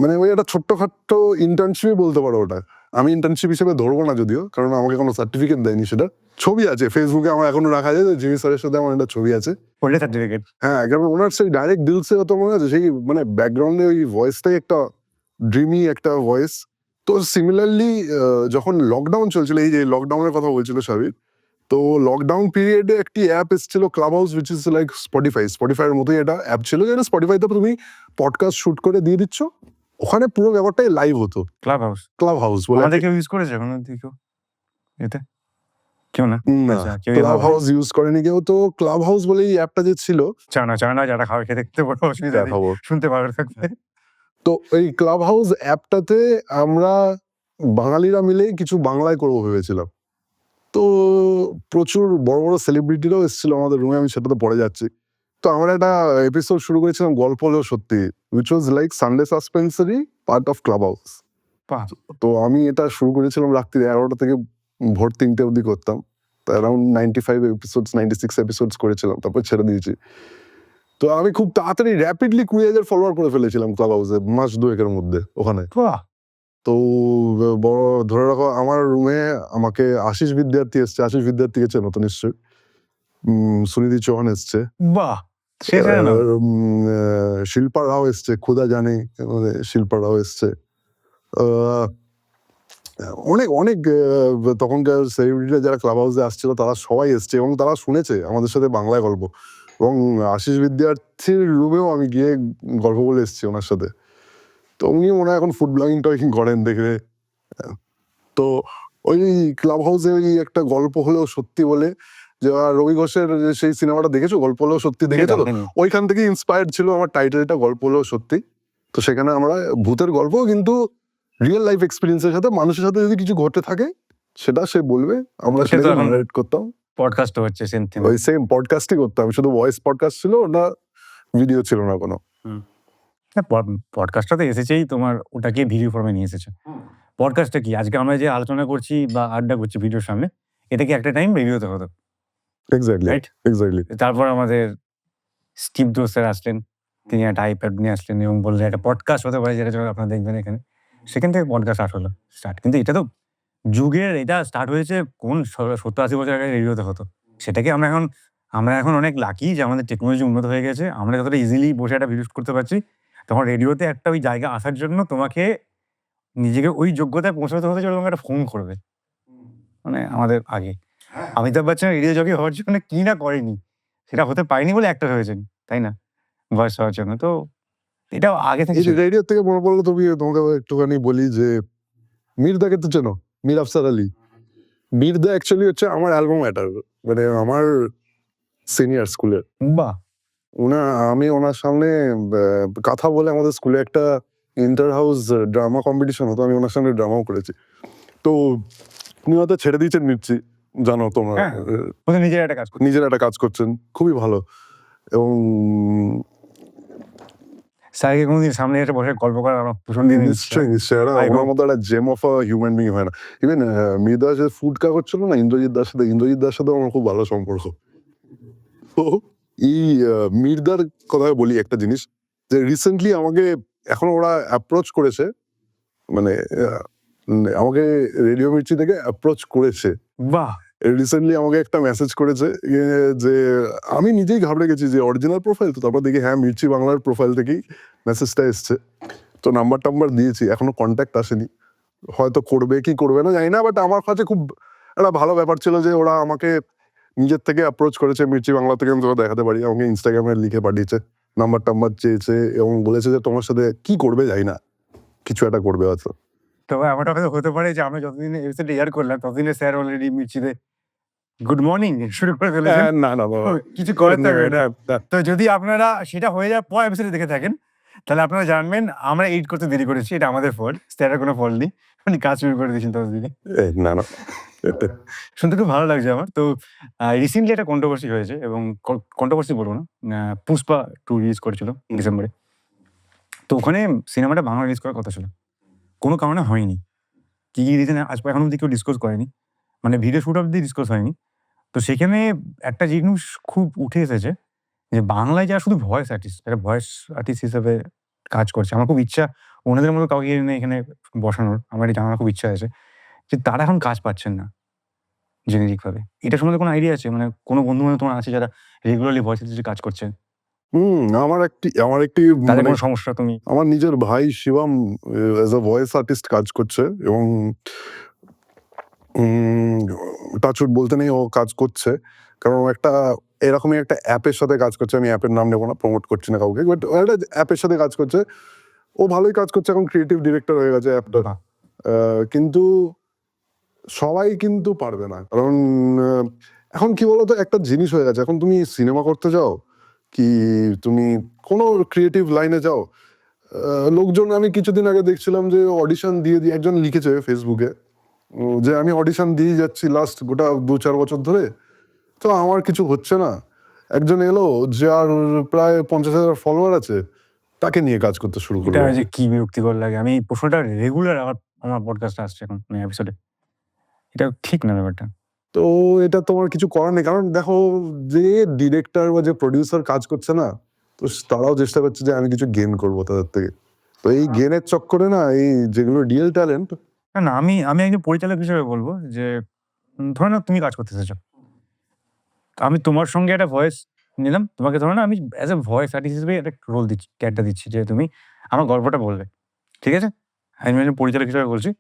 মানে ওই একটা ছোট্টখাট্ট ইন্টার্নশিপই বলতে পারো ওটা। আমি ইন্টার্নশিপ হিসেবে ধরবো না যদিও, কারণ আমাকে কোনো সার্টিফিকেট দেয়নি সেটা। ছবি আছে ফেসবুকে আমার এখনো রাখা যায়, জিমি স্যারের সাথে আমার একটা ছবি আছে। পড়লে সার্টিফিকেট। হ্যাঁ, কারণ ওনার সেই ডাইরেক্ট ডিলসে তো মনে আছে, সেই মানে ব্যাকগ্রাউন্ডে ওই ভয়েসটাই একটা ড্রিমি একটা ভয়েস। তো সিমিলারলি যখন লকডাউন চলছিল, এই যে লকডাউনের কথা বলছিল সাবির, তো লকডাউন পিরিয়ডে একটি অ্যাপ এসেছিল Clubhouse, which is like স্পটিফাইয়ের মতোই এটা অ্যাপ ছিল, যেটা স্পটিফাইতে তুমি পডকাস্ট শুট করে দিয়ে দিচ্ছ, ওখানে পুরো ব্যাপারটাই লাইভ হতো। ক্লাব হাউস ক্লাব হাউস বলে আমাদের কেউ ইউজ করেছে এখন অব্দি কেউ এতে? কেউ না? না, আচ্ছা, কেউ ক্লাব হাউস ইউজ করেনি কেউ। তো ক্লাব হাউস বলে এই অ্যাপটা যে ছিল, চায় না যারা খাবার খেতে দেখতে বড় অসুবিধা নেই, দেখাবো। শুনতে ভালো থাকবে। তো এই ক্লাব হাউস অ্যাপটাতে আমরা বাঙালিরা মিলে কিছু বাংলায় করবো ভেবেছিলাম। তো প্রচুর বড় বড় সেলিব্রিটিরাও এসেছিল আমাদের রুমে, আমি সেটাতে পড়ে যাচ্ছি। তো আমরা একটা এপিসোড শুরু করেছিলাম গল্প হলেও সত্যি, which was like Sunday suspensory part of club house. বাহ, তো আমি এটা শুরু করেছিলাম রাত্রি 11টা থেকে ভোর 3টে অবধি করতাম। তো অ্যারাউন্ড 96 এপিসোডস করেছিলাম, তারপর ছেড়ে দিয়েছি। তো আমি খুব তাড়াতাড়ি র্যাপিডলি 20,000 ফলোয়ার করে ফেলেছিলাম ক্লাব হাউসে মাস 2-এর মধ্যে ওখানে। বাহ, তো বড় ধরে রাখো আমার রুমে আমাকে আশিস বিদ্যার্থী এসছে, আশিস বিদ্যার্থীকে চেনো তো নিশ্চয়ই, সুনিধি চৌহান এসছে, বাহ, শেষ হয় না। শিল্পা রাও এসছে, খুদা জানে শিল্পা রাও এসছে, আহ, অনেক অনেক তখনকার সেলিব্রিটিরা যারা ক্লাব হাউসে আসছিল তারা সবাই এসছে এবং তারা শুনেছে আমাদের সাথে বাংলায় গল্প। এবং আশিস বিদ্যার্থীর রুমেও আমি গিয়ে গল্প বলে এসেছি ওনার সাথে। তো উনি মনে হয় এখন ফুড ব্লগিং টগিং করেন দেখবে। তো ওই ক্লাব হাউসে ওই একটা গল্প হলেও সত্যি বলে, যে রবি ঘোষের যে সেই সিনেমাটা দেখেছো গল্প হলেও সত্যি, দেখেছো তো? ওইখান থেকে ইন্সপায়ার্ড ছিল আমার টাইটেলটা, গল্প হলেও সত্যি। তো সেখানে আমরা ভূতের গল্প কিন্তু রিয়েল লাইফ এক্সপিরিয়েন্সের সাথে, মানুষের সাথে যদি কিছু ঘটে থাকে সেটা সে বলবে, আমরা সে তো সেটাকে এখন নারেট করতাম। পডকাস্ট হচ্ছে সেম থিম। ওই সেম পডকাস্টই করতাম, শুধু ভয়েস পডকাস্ট ছিল, ওটা ভিডিও ছিল না কোনো। পডকাস্টটা তো এসেছেই তোমার, ওটাকে ভিডিও ফর্মে নিয়ে এসেছে। পডকাস্টটা কি আজকে আমরা যে আলোচনা করছি বা আড্ডা করছি ভিডিওর সামনে, এটা কি একটা টাইম রেডিওতে হতো, এক্স্যাক্টলি রাইট? এক্স্যাক্টলি। তারপর আমাদের স্টিভ জোস স্যার আসলেন, তিনি একটা আইপ্যাড নিয়ে আসলেন এবং বললেন একটা পডকাস্ট হতে পারে, যেটা আপনারা দেখবেন এখানে। সেখান থেকে পডকাস্ট হলো স্টার্ট। কিন্তু এটা তো যুগের, এটা স্টার্ট হয়েছে কোন 70-80 বছর আগে রেডিওতে হতো। সেটাকে আমরা এখন অনেক লাকি যে আমাদের টেকনোলজি উন্নত হয়ে গেছে, আমরা যতটা ইজিলি বসে একটা ভিডিও করতে পারছি। তখন রেডিওতে একটা ওই জায়গা আসার জন্য তোমাকে নিজেকে ওই যোগ্যতায় পৌঁছাতে হতে, তোমাকে একটা ফোন করবে। মানে আমাদের আগে অমিতাভ বচ্চন রেডিও জকি হওয়ার জন্য কি না করেনি, সেটা হতে পারেনি বলে একটা হয়েছেন, তাই না? বয়স হওয়ার জন্য। তো এটাও আগে থেকে এই যে রেডিও থেকে মনে পড়লো, তোমাকে একটুখানি বলি যে মির্দাকে তো চেনো, মীর আফসার আলী। মির্দা অ্যাকচুয়ালি হচ্ছে আমার অ্যালবাম ম্যাটার, মানে আমার সিনিয়র স্কুলের। বাহ, আমি ওনার সামনে কথা বলে, আমাদের স্কুলে একটা ইন্টার হাউস ড্রামা কম্পিটিশন হতো, আমি ওনার সামনে ড্রামাও করেছি। তো উনি হয়তো ছেড়ে দিয়েছেন মির্চি, জানো তোমরা, হ্যাঁ, ওদের নিজের একটা কাজ করছে। নিজের একটা কাজ করছেন খুবই ভালো। এবং স্যারকে কোনোদিন সামনে এসে বসে গল্প করার আমার ভীষণ দিন নিশ্চয়ই নিশ্চয়ই ওনার মতো একটা gem of a human being হয় না। ইভেন মির্দা যে ফুড কাগজ ছিল না ইন্দ্রজিৎ দার সাথে আমার খুব ভালো সম্পর্ক। তো এই মির্দার কথা বলি একটা জিনিস, যে রিসেন্টলি আমাকে এখন ওরা অ্যাপ্রোচ করেছে, মানে আমাকে রেডিও মির্চি থেকে অ্যাপ্রোচ করেছে। বাহ, রিসেন্টলি আমাকে একটা মেসেজ করেছে যে আমি নিজেই ঘাবড়ে গেছি যে অরিজিনাল প্রোফাইল, তো তারপর দেখি হ্যাঁ মির্চি বাংলার প্রোফাইল থেকেই মেসেজটা এসছে। তো নাম্বার টাম্বার দিয়েছি, এখনো কন্ট্যাক্ট আসেনি, হয়তো করবে কি করবে না জানি না। বাট আমার কাছে খুব একটা ভালো ব্যাপার ছিল যে ওরা আমাকে নিজের থেকে অ্যাপ্রোচ করেছে, মির্চি বাংলা থেকে আমি তোকে দেখাতে পারি, আমাকে ইনস্টাগ্রামে লিখে পাঠিয়েছে, নাম্বার টাম্বার চেয়েছে এবং বলেছে যে তোমার সাথে কি করবে জানি না, কিছু একটা করবে হয়তো। তবে এমনটা হয়তো হতে পারে যে আমরা যতদিন এপিসোড এয়ার করলাম ততদিনে স্যার অলরেডি মির্চিতে গুড মর্নিং শুরু করে ফেলেছেন। না না বাবা, কিছু করার থাকবে না। তো যদি আপনারা সেটা হয়ে যাওয়ার পর এপিসোডে দেখে থাকেন, তাহলে আপনারা জানবেন আমরা এডিট করতে দেরি করেছি, এটা আমাদের ফল্ট, স্যারের কোনো ফল্ট নেই, উনি কাজ শুরু করে দিয়েছেন ততদিনে। না না শুনতে খুব ভালো লাগছে আমার। তো রিসেন্টলি একটা কন্ট্রোভার্সি হয়েছে, এবং কন্ট্রোভার্সি বলবো না, পুষ্পা 2 রিলিজ করেছিল ডিসেম্বরে। তো ওখানে সিনেমাটা বাংলা রিলিজ করার কথা ছিল, কোনো কারণে হয়নি। কি রিজনে আজ এখন অব্দি কেউ ডিসকাস করেনি, মানে ভিডিও শুট অব্দি ডিসকাস হয়নি। তো সেখানে একটা জিনিস খুব উঠে এসেছে যে বাংলায় যারা শুধু ভয়েস আর্টিস্ট, যারা ভয়েস আর্টিস্ট হিসেবে কাজ করছে, আমার খুব ইচ্ছা ওনাদের মতো কাউকে এনে এখানে বসানোর আমার এটা জানার খুব ইচ্ছা আছে যে তারা এখন কাজ পাচ্ছেন না জেনেরিকভাবে। এটা সম্বন্ধে কোনো আইডিয়া আছে? মানে কোনো বন্ধু-বান্ধব তোমার আছে যারা রেগুলারলি ভয়েস এসেছে কাজ করছে? আমার একটি তাদের মানে কোনো সমস্যা তুমি আমার নিজের ভাই Shivam as a voice artist কাজ করছে এবং টাচউড বলতে নেই, ও কাজ করছে। কারণ ও একটা এরকমই একটা অ্যাপের সাথে কাজ করছে। আমি অ্যাপের নাম নেব না, প্রমোট করছি না কাউকে। বাট ও একটা অ্যাপের সাথে কাজ করছে। ও ভালোই কাজ করছে, এখন ক্রিয়েটিভ ডিরেক্টর হয়ে গেছে অ্যাপটার। বাহ! কিন্তু সবাই কিন্তু পারবে না। কারণ এখন কি বলতো, একটা জিনিস হয়ে গেছে। এখন তুমি সিনেমা করতে যাও কি তুমি কোনো ক্রিয়েটিভ লাইনে যাও, লোকজন, আমি কিছুদিন আগে দেখছিলাম যে অডিশন দিয়ে একজন লিখেছে ফেসবুকে যে আমি অডিশন দিয়ে যাচ্ছি লাস্ট গোটা 2-4 বছর ধরে, তো আমার কিছু হচ্ছে না। একজন এলো যার প্রায় 50,000 ফলোয়ার আছে, তাকে নিয়ে কাজ করতে শুরু এটা করলো। যে কি বিরক্তিকর লাগে। আমি এই প্রশ্নটা রেগুলার আমার পডকাস্টে আসছে এখন মানে এপিসোডে। এটা ঠিক না ব্যাপারটা। তো এটা তোমার কিছু করার নেই। কারণ দেখো, যে ডিরেক্টর বা যে প্রোডিউসার কাজ করছে না, তো তারাও চেষ্টা করছে যে আমি কিছু গেইন করবো তাদের থেকে। তো এই গেইনের চক্করে না, এই যেগুলো রিয়েল ট্যালেন্ট, না, আমি একজন পরিচালক হিসেবে বলব যে ধরে নাও তুমি কাজ করতে এসেছো। আমি তোমার সঙ্গে একটা ভয়েস নিলাম। তোমাকে ধরে নাও আমি অ্যাজ এ ভয়েস আর্টিস্ট হিসেবে একটা রোল দিচ্ছি, ক্যারেক্টার দিচ্ছি যে তুমি আমার গল্পটা বলবে। ঠিক আছে? আমি একজন পরিচালক হিসেবে বলছি।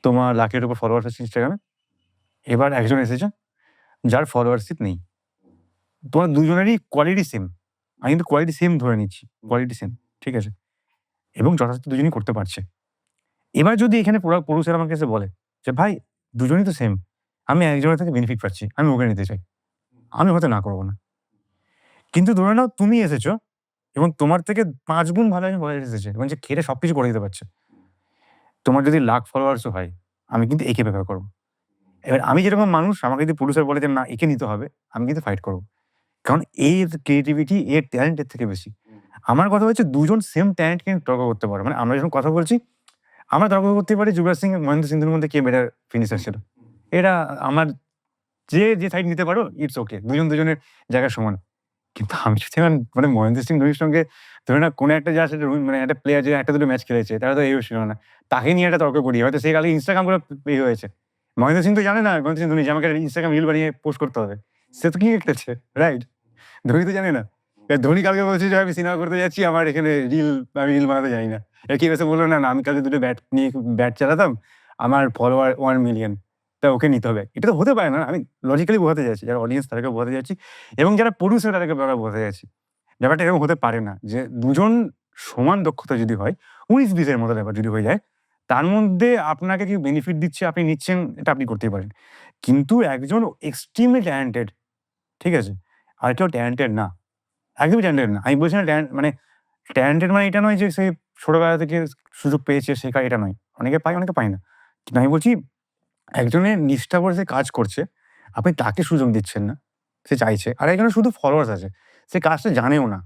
তোমার লাখের উপর ফলোয়ার্স আছে ইনস্টাগ্রামে। এবার একজন এসেছে যার ফলোয়ারশিপ নেই। তোমার দুজনেরই কোয়ালিটি সেম। আমি কিন্তু কোয়ালিটি সেম ধরে নিচ্ছি। Quality same. ঠিক আছে? এবং যথাযথ দুজনেই করতে পারছে। এবার যদি এখানে প্রোডিউসার আমাকে এসে বলে যে, "ভাই দুজনেই তো সেম। আমি একজনের থেকে বেনিফিট পাচ্ছি। আমি ওকে নিতে চাই।" আমি হয়তো না করব না। কিন্তু ধরে নাও তুমি এসেছো এবং তোমার থেকে ৫ গুণ ভালো একজন বয়স এসেছে এবং যে খেটে সবকিছু করে দিতে পারছে। তোমার যদি লাখ ফলোয়ার্সও হয়, আমি কিন্তু একে প্রেফার করব। এবার আমি যেরকম মানুষ আমাকে যদি প্রোডিউসার বলে যে, "না একে নিতে হবে," আমি কিন্তু ফাইট করব। কারণ এর ক্রিয়েটিভিটি, এর ট্যালেন্ট এর থেকে বেশি। আমার কথা হচ্ছে দুজন সেম ট্যালেন্ট নিয়ে তর্ক করতে পারো। মানে আমরা যখন কথা বলছি, আমরা তর্ক করতে পারি যুবরাজ সিং, মহেন্দ্র সিং ধোনির মধ্যে কে বেটার ফিনিশার ছিল। এটা আমার যে সাইড নিতে পারো ইটস ওকে। দুজন দুজনের জায়গায় সমান। কিন্তু আমি যদি এখন মানে মহেন্দ্র সিং ধোনির সঙ্গে ধরে নাও কোনো একটা যার সাথে মানে একটা প্লেয়ার যে ১ টা ২ টা ম্যাচ খেলেছে, তারা তো এও ছিল না। তাকে নিয়ে একটা তর্ক করি। হয়তো সে কালকে ইনস্টাগ্রাম করে হয়েছে। মহেন্দ্র সিং তো জানে না মহেন্দ্র সিং ধোনি যে আমাকে একটা ইনস্টাগ্রাম রিল বানিয়ে পোস্ট করতে হবে। সে তো ক্রিকেট খেলছে, রাইট? ধোনি তো জানে না। এবার ধোনি কালকে বলছে যে আমি সিনেমা করতে যাচ্ছি, আমার এখানে আমি রিল বানাতে জানি না। কেউ এসে বলল, "না, আমি কালকে ২ টো ব্যাট চালাতাম। আমার ফলোয়ার 1 মিলিয়ন। তা ওকে নিতে হবে।" এটা তো হতে পারে না। আমি লজিক্যালি বোঝাতে চাইছি। যারা অডিয়েন্স তাদেরকে বোঝাতে চাচ্ছি এবং যারা প্রোডিউসার তাদেরকে বোঝাতে চাচ্ছি। ব্যাপারটা এরকম হতে পারে না যে দুজন সমান দক্ষতা যদি হয়, ১৯-২০ এর মতো ব্যাপার যদি হয়ে যায়, তার মধ্যে আপনাকে কেউ বেনিফিট দিচ্ছে, আপনি নিচ্ছেন, এটা আপনি করতেই পারেন। কিন্তু একজন এক্সট্রিমলি ট্যালেন্টেড, ঠিক আছে? আর কেউ ট্যালেন্টেড না। একদমই ট্যালেন্টেড না। আমি বলছি না মানে ট্যালেন্টেড মানে এটা নয় যে সে ছোটবেলা থেকে সুযোগ পেয়েছে শেখার, এটা নয়। অনেকে পায়, অনেকে পায় না। কিন্তু আমি বলছি একজনের নিষ্ঠা করে সে কাজ করছে, আপনি তাকে সুযোগ দিচ্ছেন না। সে চাইছে। আর একজনের শুধু ফলোয়ার্স আছে। সে কাজটা জানেও না।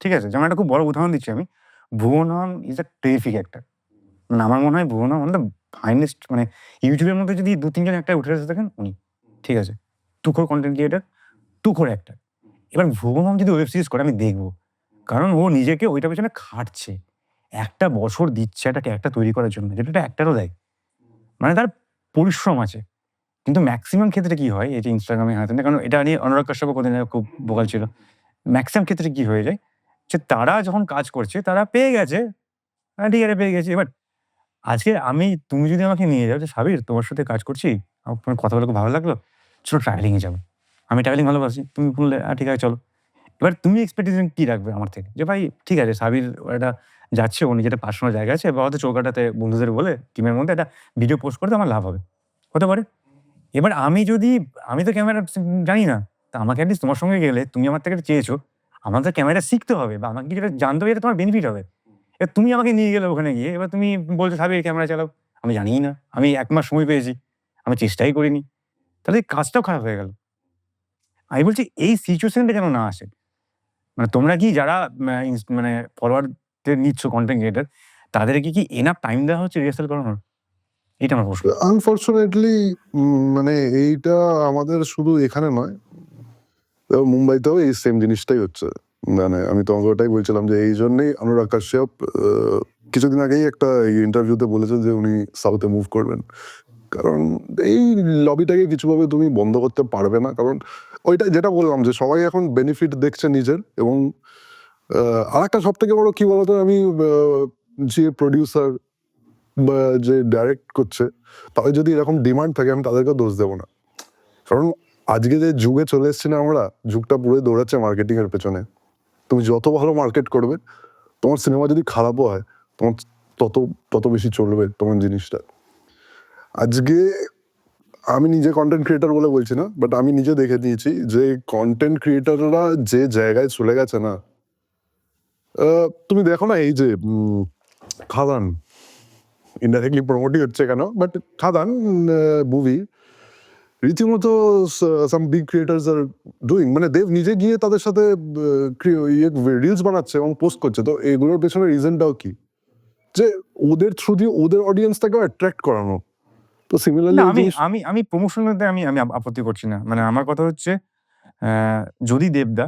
ঠিক আছে? যেমন একটা খুব বড় উদাহরণ দিচ্ছি আমি। ভুবন আম ইস আ টেরিফিক অ্যাক্টর। মানে আমার মনে হয় ভুবন আম ওয়ান অফ দ্যা ফাইনেস্ট, মানে YouTube এর মধ্যে যদি ২-৩ জন অ্যাক্টর উঠে এসে থাকেন উনি। ঠিক আছে? তুখোড় কনটেন্ট ক্রিয়েটর, তুখোড় অ্যাক্টর। এবার ভুবন আম যদি ওয়েব সিরিজ করে আমি দেখব। কারণ ও নিজেকে ওইটার পেছনে খাটছে। একটা বছর দিচ্ছে একটা ক্যারেক্টার তৈরি করার জন্য। যেটা একটা অ্যাক্টরও দেয়। মানে তার পরিশ্রম আছে। কিন্তু মেক্সিমাম ক্ষেত্রে কি হয়, এই যে Instagram এ হাতে, কারণ এটা নিয়ে অনুরাগ কাশ্যপও কদিন আগে খুব ভোকাল ছিল। মেক্সিমাম ক্ষেত্রে কি হয়ে যায় যে তারা যখন কাজ করছে তারা পেয়ে গেছে, ঠিক আছে পেয়ে গেছি। এবার আজকে তুমি যদি আমাকে নিয়ে যাও যে, "সাবির তোমার সাথে কাজ করছি, তোমার কথা বলে খুব ভালো লাগলো। চলো ট্রাভেলিং এ যাবো।" আমি ট্রাভেলিং ভালোবাসি। তুমি বললে, ঠিক আছে চলো।" এবার তুমি এক্সপেকটেশন কি রাখবে আমার থেকে? যে ভাই ঠিক আছে সাবির একটা যাচ্ছে, ওর নিজের একটা পার্সোনাল জায়গা আছে বা হয়তো চৌকাঠাতে বন্ধুদের বলে টিমের মধ্যে একটা ভিডিও পোস্ট করতে আমার লাভ হবে। হতে পারে। এবার আমি তো ক্যামেরা জানি না। তা আমাকে এটলিস্ট তোমার সঙ্গে গেলে তুমি আমার থেকে চেয়েছো। আমার তো ক্যামেরা শিখতে হবে বা আমাকে যেটা জানতে হবে এটা তোমার বেনিফিট হবে। এবার তুমি আমাকে নিয়ে গেলে ওখানে গিয়ে এবার তুমি বলছো, "সাবির ক্যামেরা চালাও।" আমি জানিই না। আমি ১ মাস সময় পেয়েছি। আমি চেষ্টাই করিনি। তাহলে এই কাজটাও খারাপ হয়ে গেল। আমি বলছি এই সিচুয়েশনটা যেন না আসে। মানে তোমরা কি যারা মানে ফলোয়ারদের নিচ্ছ কনটেন্ট ক্রিয়েটর, তাদেরকে কি এনাফ টাইম দেওয়া হচ্ছে রিহার্সাল করানোর? এটা আমার প্রশ্ন। আনফরচুনেটলি মানে এইটা আমাদের শুধু এখানে নয়, মুম্বাইতেও এই সেম জিনিসটাই হচ্ছে। মানে আমি তোমাকে ওটাই বলছিলাম যে এই জন্যই অনুরাগ কাশ্যপ কিছুদিন আগেই একটা ইন্টারভিউতে বলেছেন যে উনি সাউথে মুভ করবেন, কারণ এই লবিটাকে কিছুভাবে তুমি বন্ধ করতে পারবে না, কারণ ওইটা যেটা বললাম যে সবাই এখন বেনিফিট দেখছে নিজের। এবং আর একটা সব থেকে বড় কি বলতো, আমি যে প্রডিউসার বা যে ডাইরেক্ট করছে তাদের যদি এরকম ডিমান্ড থাকে আমি তাদেরকে দোষ দেবো না, কারণ আজকে যে যুগে চলে এসেছি না আমরা, যুগটা পুরো দৌড়াচ্ছে মার্কেটিং এর পেছনে। তুমি যত ভালো মার্কেট করবে, তোমার সিনেমা যদি খারাপও হয় তোমার তত তত বেশি চলবে তোমার জিনিসটা। আজকে আমি নিজে কন্টেন্ট ক্রিয়েটার বলে বলছি না, বাট আমি নিজে দেখে নিয়েছি যে কন্টেন্ট ক্রিয়েটাররা যে জায়গায় চলে গেছে না, তুমি দেখো না এই যে খাদান, ইনডাইরেক্টলি প্রমোটই হচ্ছে কেন, বাট খাদান মুভি রীতিমতো সাম বিগ ক্রিয়েটার্স আর ডুইং, মানে দেব নিজে গিয়ে তাদের সাথে রিলস বানাচ্ছে এবং পোস্ট করছে। তো এগুলোর পেছনে রিজনটাও কি, যে ওদের থ্রু দিয়ে ওদের অডিয়েন্সটাকেও অ্যাট্রাক্ট করানো। তো সিমিলারলি না, আমি প্রমোশনতে আমি আপত্তি করছি না। মানে আমার কথা হচ্ছে যদি দেবদা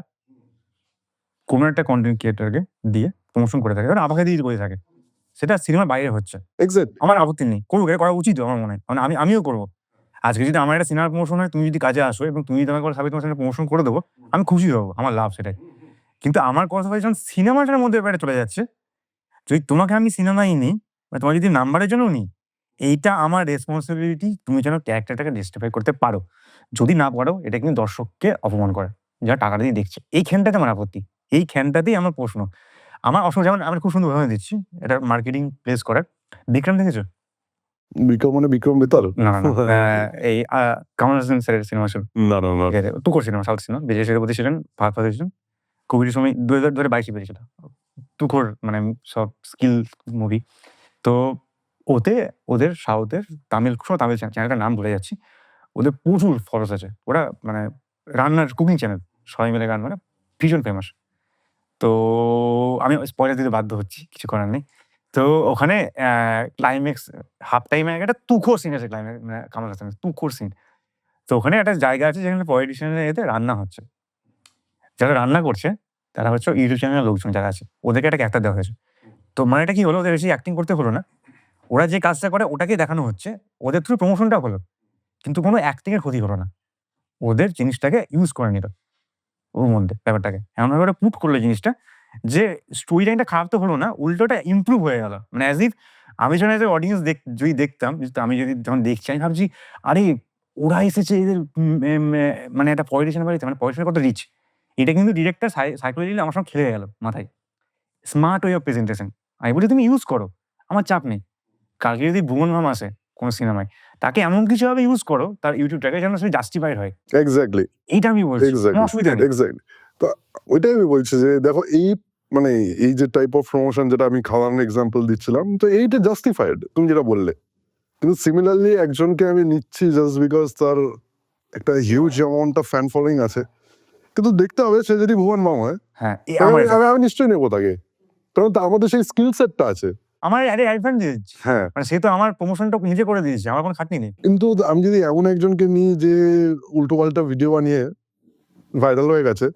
কোনো একটা কন্টেন্ট ক্রিয়েটরকে দিয়ে প্রমোশন করে থাকে, আমাকে দিয়ে করে থাকে, সেটা সিনেমার বাইরে হচ্ছে, এক্সাক্ট আমার আপত্তি নেই, করুক, এটা করা উচিত আমার মনে হয়। মানে আমিও করবো। আজকে যদি আমার একটা সিনেমার প্রমোশন হয়, তুমি যদি কাজে আসো এবং তুমি যদি আমাকে সাবিত তোমার সাথে প্রমোশন করে দেবো, আমি খুশি হবো, আমার লাভ সেটাই। কিন্তু আমার কথা হয় যখন সিনেমাটার মধ্যে ব্যাপারে চলে যাচ্ছে, যদি তোমাকে আমি সিনেমায় নিই বা তোমার যদি নাম্বারের জন্য নিই, এইটা আমার রেসপন্সিবিলিটি, তুমি যেন ক্যারেক্টারটাকে জাস্টিফাই করতে পারো। যদি না পারো, এটা কিন্তু দর্শককে অপমান করে, যারা টাকা দিয়ে দেখছে। এইখানটাতে আমার আপত্তি, এইখানটাতেই আমার প্রশ্ন। আমার যেমন আমি খুব সুন্দর উদাহরণ দিচ্ছি, এটা মার্কেটিং প্লেস করার। বিক্রম দেখেছো? বিক্রম মানে বিক্রম বেতাল? না, এই কামাল হাসান স্যারের সিনেমা ছিল। না না না, ঠিক আছে, তুখোর cinema, south cinema. Vijay Sethupathi ছিলেন, ফাহাদ ফাজিল ছিলেন। কোভিডের সময় 2022 বেরিয়েছিল। তুখোর মানে সব স্কিল মুভি। তো ওদের সাউথের তামিল চ্যানেলটার নাম ভুলে যাচ্ছি। ওদের প্রচুর ফলোয়ার্স আছে। ওরা মানে রান্নার কুকিং চ্যানেল, সবাই মিলে গান মানে ভীষণ ফেমাস। তো আমি স্পয়লার দিতে বাধ্য হচ্ছি, কিছু করার নেই। তো ওখানে ক্লাইম্যাক্স হাফ টাইমে একটা তুখোর সিন আছে, ক্লাইম্যাক্স মানে কামাল হাসানের তুখোর সিন। তো ওখানে একটা জায়গা আছে যেখানে পলিটিশিয়ানের এতে রান্না হচ্ছে। যারা রান্না করছে তারা হচ্ছে ইউটিউব চ্যানেলের লোকজন যারা আছে, ওদেরকে একটা ক্যারেক্টার দেওয়া হয়েছে। তো মানে এটা কি হলো, ওদের বেশি অ্যাক্টিং করতে হলো না। ওরা যে কাজটা করে ওটাকেই দেখানো হচ্ছে। ওদের থ্রু প্রমোশনটা হলো। কিন্তু কোনো অ্যাক্টিং এর ক্ষতি হলো না। ওদের জিনিসটাকে ইউজ করে নিল ওর মধ্যে ব্যাপারটাকে। এমনভাবে ওরা পুট করলো জিনিসটা যে স্টোরি লাইনটা খারাপ তো হলো না, উল্টোটা ইমপ্রুভ হয়ে গেল। মানে অ্যাজ ইফ আমি যখন এজ এ অডিয়েন্স যদি দেখতাম, আমি যদি যখন দেখছি আমি ভাবছি, আরে ওরা এসেছে এদের মানে একটা পলিটিশিয়ান বাড়িতে, মানে পলিটিশিয়ান কত রিচ। এটা কিন্তু ডিরেক্টর সাইকোলজিক্যালি আমার সঙ্গে খেলে গেল মাথায়। Smart way of presentation. আমি বলি তুমি ইউজ করো, আমার চাপ নেই। কালকে যদি ভুবন মাম আসে কোনো সিনেমায়, তাকে এমন কিছুভাবে ইউজ করো তার ইউটিউবটাকে যেন সে জাস্টিফাইড হয়। এক্স্যাক্টলি এইটা আমি বলছি, কোনো এক্স্যাক্টলি অসুবিধা নেই। এক্স্যাক্টলি। তো ওইটাই আমি বলছি যে দেখো এই মানে এই যে টাইপ অফ প্রমোশন যেটা আমি খাওয়ানোর এক্সাম্পল দিচ্ছিলাম, তো এইটা জাস্টিফাইড তুমি যেটা বললে। কিন্তু সিমিলারলি একজনকে আমি নিচ্ছি জাস্ট বিকজ তার একটা huge amount of fan following আছে, কিন্তু দেখতে হবে সে যদি ভুবন মাম হয়, হ্যাঁ, তাকে আমি নিশ্চয়ই নেবো তাকে, কারণ তার মধ্যে সেই স্কিল সেটটা আছে। আমার আরে অ্যাডভান্স দিয়েছে। হ্যাঁ, মানে সে তো আমার প্রমোশনটা নিজে করে দিয়েছে, আমার কোনো খাটনি নেই। কিন্তু আমি যদি এমন একজনকে নিই যে উল্টো পাল্টা ভিডিও বানিয়ে ভাইরাল হয়ে গেছে,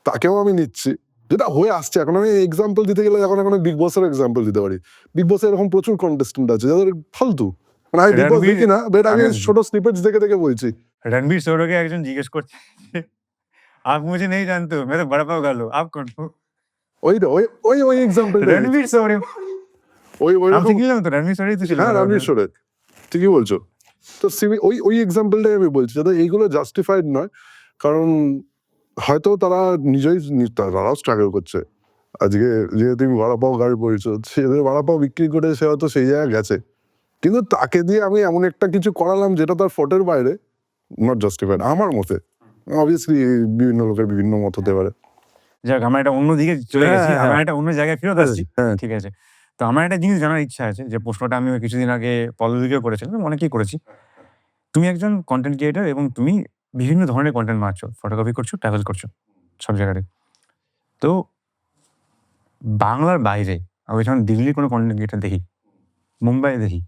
তাকেও আমি নিচ্ছি, যেটা হয়ে আসছে। এখন আমি এক্সাম্পল দিতে গেলে এখন বিগ বসের এক্সাম্পল দিতে পারি। বিগ বসে এরকম প্রচুর কন্টেস্টেন্ট আছে যাদের ফালতু, মানে আমি বিগ বস রণবীর- দেখি না, বাট আমি আমি- ছোট স্নিপেটস দেখে দেখে বলছি। রণবীর সৌরভকে একজন জিজ্ঞেস করছে, আপ মুঝে নেই জানতো, मैं तो बड़ा पाव गालू, आप कौन हो? ওই তো ওই ওই ওই এক্সাম্পলটা রণবীর সৌরভ। ওই ওই আমি রকম। শিখিলাম তো, রণবীর সৌরভ তো ছিল। হ্যাঁ, রামবীর সোরেন, ঠিকই বলছো। তো ওই ওই এক্সাম্পলটাই আমি বলছি, যাতে এইগুলো জাস্টিফাইড নয়, কারণ হয়তো তারা নিজেই তারাও স্ট্রাগল করছে। আজকে যেহেতু তুমি বড়াপাও গাড়ি পড়েছো, সেদের বড়াপাও বিক্রি করে সে হয়তো সেই জায়গায় গেছে, কিন্তু তাকে দিয়ে আমি এমন একটা কিছু করালাম যেটা তার ফটের বাইরে, নট জাস্টিফাইড আমার মতে। অবভিয়াসলি বিভিন্ন লোকের বিভিন্ন মত হতে পারে। যাক, আমরা একটা অন্য দিকে চলে হ্যাঁ, গেছি, হ্যাঁ, আমরা হ্যাঁ। একটা অন্য জায়গায় ফেরত আসছি। হ্যাঁ, ঠিক আছে। তো আমার একটা জিনিস জানার ইচ্ছা আছে, যে প্রশ্নটা আমি কিছুদিন আগে পল্লবীকেও করেছিলাম, অনেকেই করেছি। তুমি একজন কন্টেন্ট ক্রিয়েটর এবং তুমি বিভিন্ন ধরনের কন্টেন্ট মারছো, ফটোগ্রাফি করছো, ট্রাভেল করছো, সব জায়গাতে। তো বাংলার বাইরে আমি যখন দিল্লির কোনো কন্টেন্ট ক্রিয়েটর দেখি, মুম্বাইয়ে দেখি,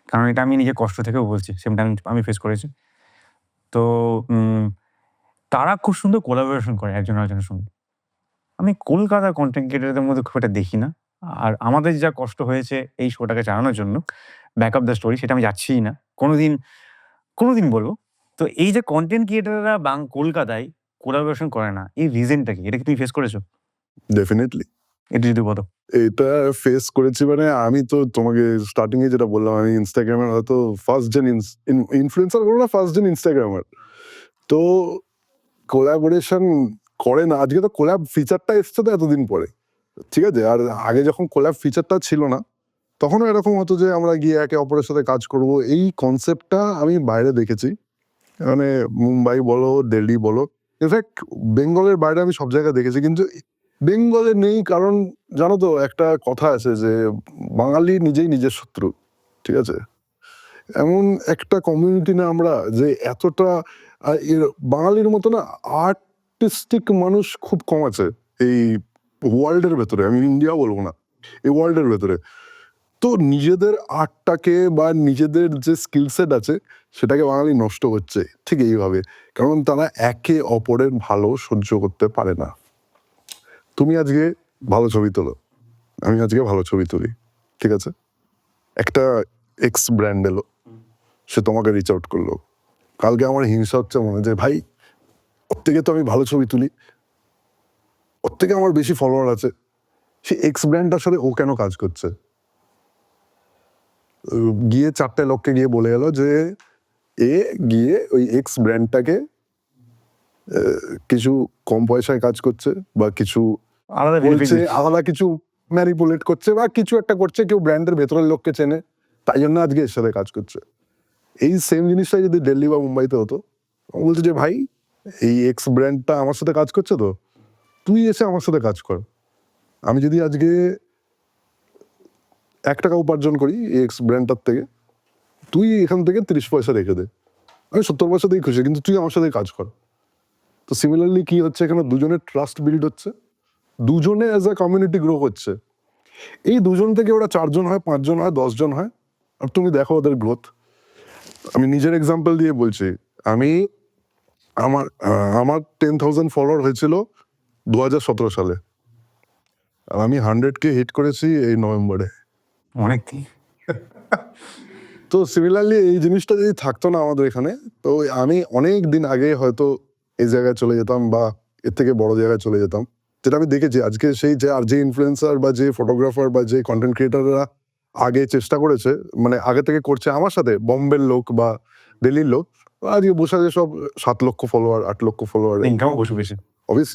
কারণ এটা আমি নিজের কষ্ট থেকেও বলছি, সেমটা আমি ফেস করেছি। তো তারা খুব সুন্দর কোলাবোরেশন করে একজন আরেকজনের সঙ্গে। আমি কলকাতার কন্টেন্ট ক্রিয়েটরদের মধ্যে খুব একটা দেখি না। আর আমাদের যা কষ্ট হয়েছে এই শোটাকে চালানোর জন্য, ব্যাক অফ দ্য স্টোরি সেটা আমি যাচ্ছিই না। কোনোদিন বলবো। তো এই যে কনটেন্ট ক্রিয়েটররা কলকাতায় কোলাবোরেশন করে না, এই রিজনটা কি? এটা কি তুমি ফেস করেছো? ডেফিনেটলি একটু যদি বলো। এটা ফেস করেছি, মানে আমি তো তোমাকে স্টার্টিং এ যেটা বললাম, আমি ইনস্টাগ্রামের হয়তো ফার্স্ট জেন ইনফ্লুয়েন্সার বলো না, ফার্স্ট জেন ইনস্টাগ্রামার। তো কোলাবোরেশন করে না, আজকে তো কোলাব ফিচারটা এসছে তো এতদিন পরে, ঠিক আছে। আর আগে যখন কোলাব ফিচারটা ছিল না, তখনও এরকম হতো যে আমরা গিয়ে একে অপরের সাথে কাজ করব। এই কনসেপ্টটা আমি বাইরে দেখেছি, মানে মুম্বাই বলো, দিল্লি বলো, ইনফ্যাক্ট বেঙ্গলের বাইরে আমি সব জায়গায় দেখেছি, কিন্তু বেঙ্গলে নেই। কারণ জানো তো, একটা কথা আছে যে বাঙালি নিজেই নিজের শত্রু, ঠিক আছে। এমন একটা কমিউনিটি না আমরা, যে এতটা বাঙালির মতো না আর্টিস্টিক মানুষ খুব কম আছে এই ওয়ার্ল্ডের ভেতরে। আমি ইন্ডিয়া বলবো না, এই ওয়ার্ল্ডের ভেতরে। তো নিজেদের আর্টটাকে বা নিজেদের যে স্কিল সেট আছে সেটাকে বাঙালি নষ্ট করছে ঠিক এইভাবে, কারণ তারা একে অপরের ভালো সহ্য করতে পারে না। তুমি আজকে ভালো ছবি তোলো, আমি আজকে ভালো ছবি তুলি, ঠিক আছে। একটা এক্স ব্র্যান্ড এলো, সে তোমাকে রিচ আউট করলো, কালকে আমার হিংসা হচ্ছে মনে যে ভাই ওর থেকে তো আমি ভালো ছবি তুলি, ওর থেকে আমার বেশি ফলোয়ার আছে, সে এক্স ব্র্যান্ডটার সাথে ও কেন কাজ করছে। গিয়ে 4টে লোককে গিয়ে বলে এলো যে এ গিয়ে ওই এক্স ব্র্যান্ডটাকে কিছু কম পয়সায় কাজ করছে, বা কিছু আলাদা বলছে, benefit দিচ্ছে। আলাদা কিছু ম্যানিপুলেট করছে, বা কিছু একটা করছে, কেউ ব্র্যান্ডের ভেতরের লোককে চেনে, তাই জন্য আজকে এর সাথে কাজ করছে। এই সেম জিনিসটাই যদি দিল্লি বা মুম্বাইতে হতো, ও বলছে যে ভাই এই এক্স ব্র্যান্ডটা আমার সাথে কাজ করছে, তো তুই এসে আমার সাথে কাজ কর। আমি যদি আজকে 1 টাকা উপার্জন করি এই এক্স ব্র্যান্ডটার থেকে, তুই এখান থেকে 30 পয়সা রেখে দে, আমি 70 পয়সাতেই খুশি, কিন্তু তুই আমার সাথে কাজ কর। তো সিমিলারলি কি হচ্ছে এখানে, দুজনের ট্রাস্ট বিল্ড হচ্ছে, দুজনে অ্যাজ আ কমিউনিটি গ্রো করছে। এই দুজন থেকে ওরা 4জন হয়, 5জন হয়, 10জন হয়, আর তুমি দেখো ওদের গ্রোথ। আমি নিজের এক্সাম্পল দিয়ে বলছি, আমি আমার 10,000 ফলোয়ার হয়েছিল 2017 সালে, আর আমি 100K হিট করেছি এই নভেম্বরে। অনেক দিন। তো সিমিলারলি এই জিনিসটা যদি থাকতো না আমাদের এখানে, তো আমি অনেক দিন আগে হয়তো এই জায়গায় চলে যেতাম, বা এর থেকে বড় জায়গায় চলে যেতাম। যেটা আমি দেখেছি আজকে, সেই যে আর যে ইনফ্লুয়েন্সার বা যে ফটোগ্রাফার বা যে কন্টেন্ট ক্রিয়েটাররা আগে চেষ্টা করেছে, মানে আগে থেকে করছে আমার সাথে, বম্বের লোক বা দিল্লির লোক, আজকে বসে আছে সব 7 লক্ষ ফলোয়ার, 8 লক্ষ ফলোয়ার। ইনকামও বসে বেশি। অবভিয়াস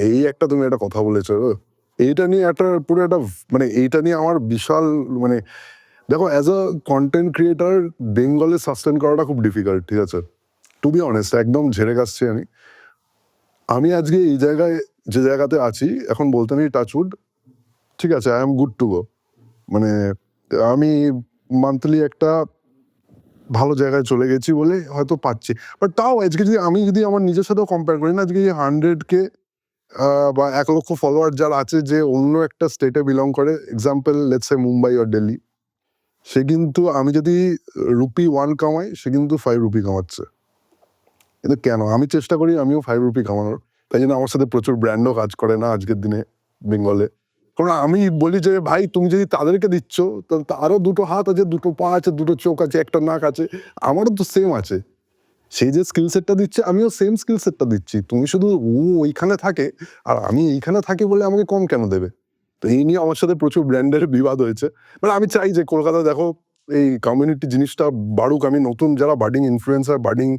এই একটা তুমি একটা কথা বলেছো, এইটা নিয়ে একটা পুরো একটা, মানে এইটা নিয়ে আমার বিশাল, মানে দেখো অ্যাজ আ কন্টেন্ট ক্রিয়েটার বেঙ্গলে সাস্টেন করাটা খুব ডিফিকাল্ট, ঠিক আছে। টু বি অনেস্ট, একদম ঝেড়ে কাশছি আমি। আমি আজকে এই জায়গায় যে জায়গাতে আছি এখন, বলতে নেই টাচউড, ঠিক আছে, I am good to go. মানে আমি মান্থলি একটা ভালো জায়গায় চলে গেছি বলে হয়তো পাচ্ছি, বাট তাও আজকে যদি আমার নিজের সাথেও কম্পেয়ার করি না, আজকে 100K বা 1 লক্ষ ফলোয়ার যার আছে, যে অন্য একটা স্টেটে বিলং করে, এক্সাম্পল লেটস সে মুম্বাই আর দিল্লি, সে কিন্তু, আমি যদি রুপি 1 কামাই, সে কিন্তু 5 রুপি কামাচ্ছে। কিন্তু কেন আমি চেষ্টা করি আমিও 5 রুপি কামানোর, তাই জন্য আমার সাথে প্রচুর ব্র্যান্ডও কাজ করে না আজকের দিনে বেঙ্গলে। কারণ আমি বলি যে ভাই তুমি যদি তাদেরকে দিচ্ছ, তাহলে তারও 2টো হাত আছে, 2টো পা আছে, 2টো চোখ আছে, একটা নাক আছে, আমারও তো সেম আছে। সেই যে স্কিল সেটটা দিচ্ছে, আমিও সেম স্কিল সেটটা দিচ্ছি। তুমি শুধু ওইখানে থাকে আর আমি এইখানে থাকি বলে আমাকে কম কেন দেবে। তো এই নিয়ে আমার সাথে প্রচুর ব্র্যান্ডের বিবাদ হয়েছে। বাট আমি চাই যে কলকাতা দেখো এই কমিউনিটি জিনিসটা বাড়ুক। আমি নতুন যারা budding influencer, budding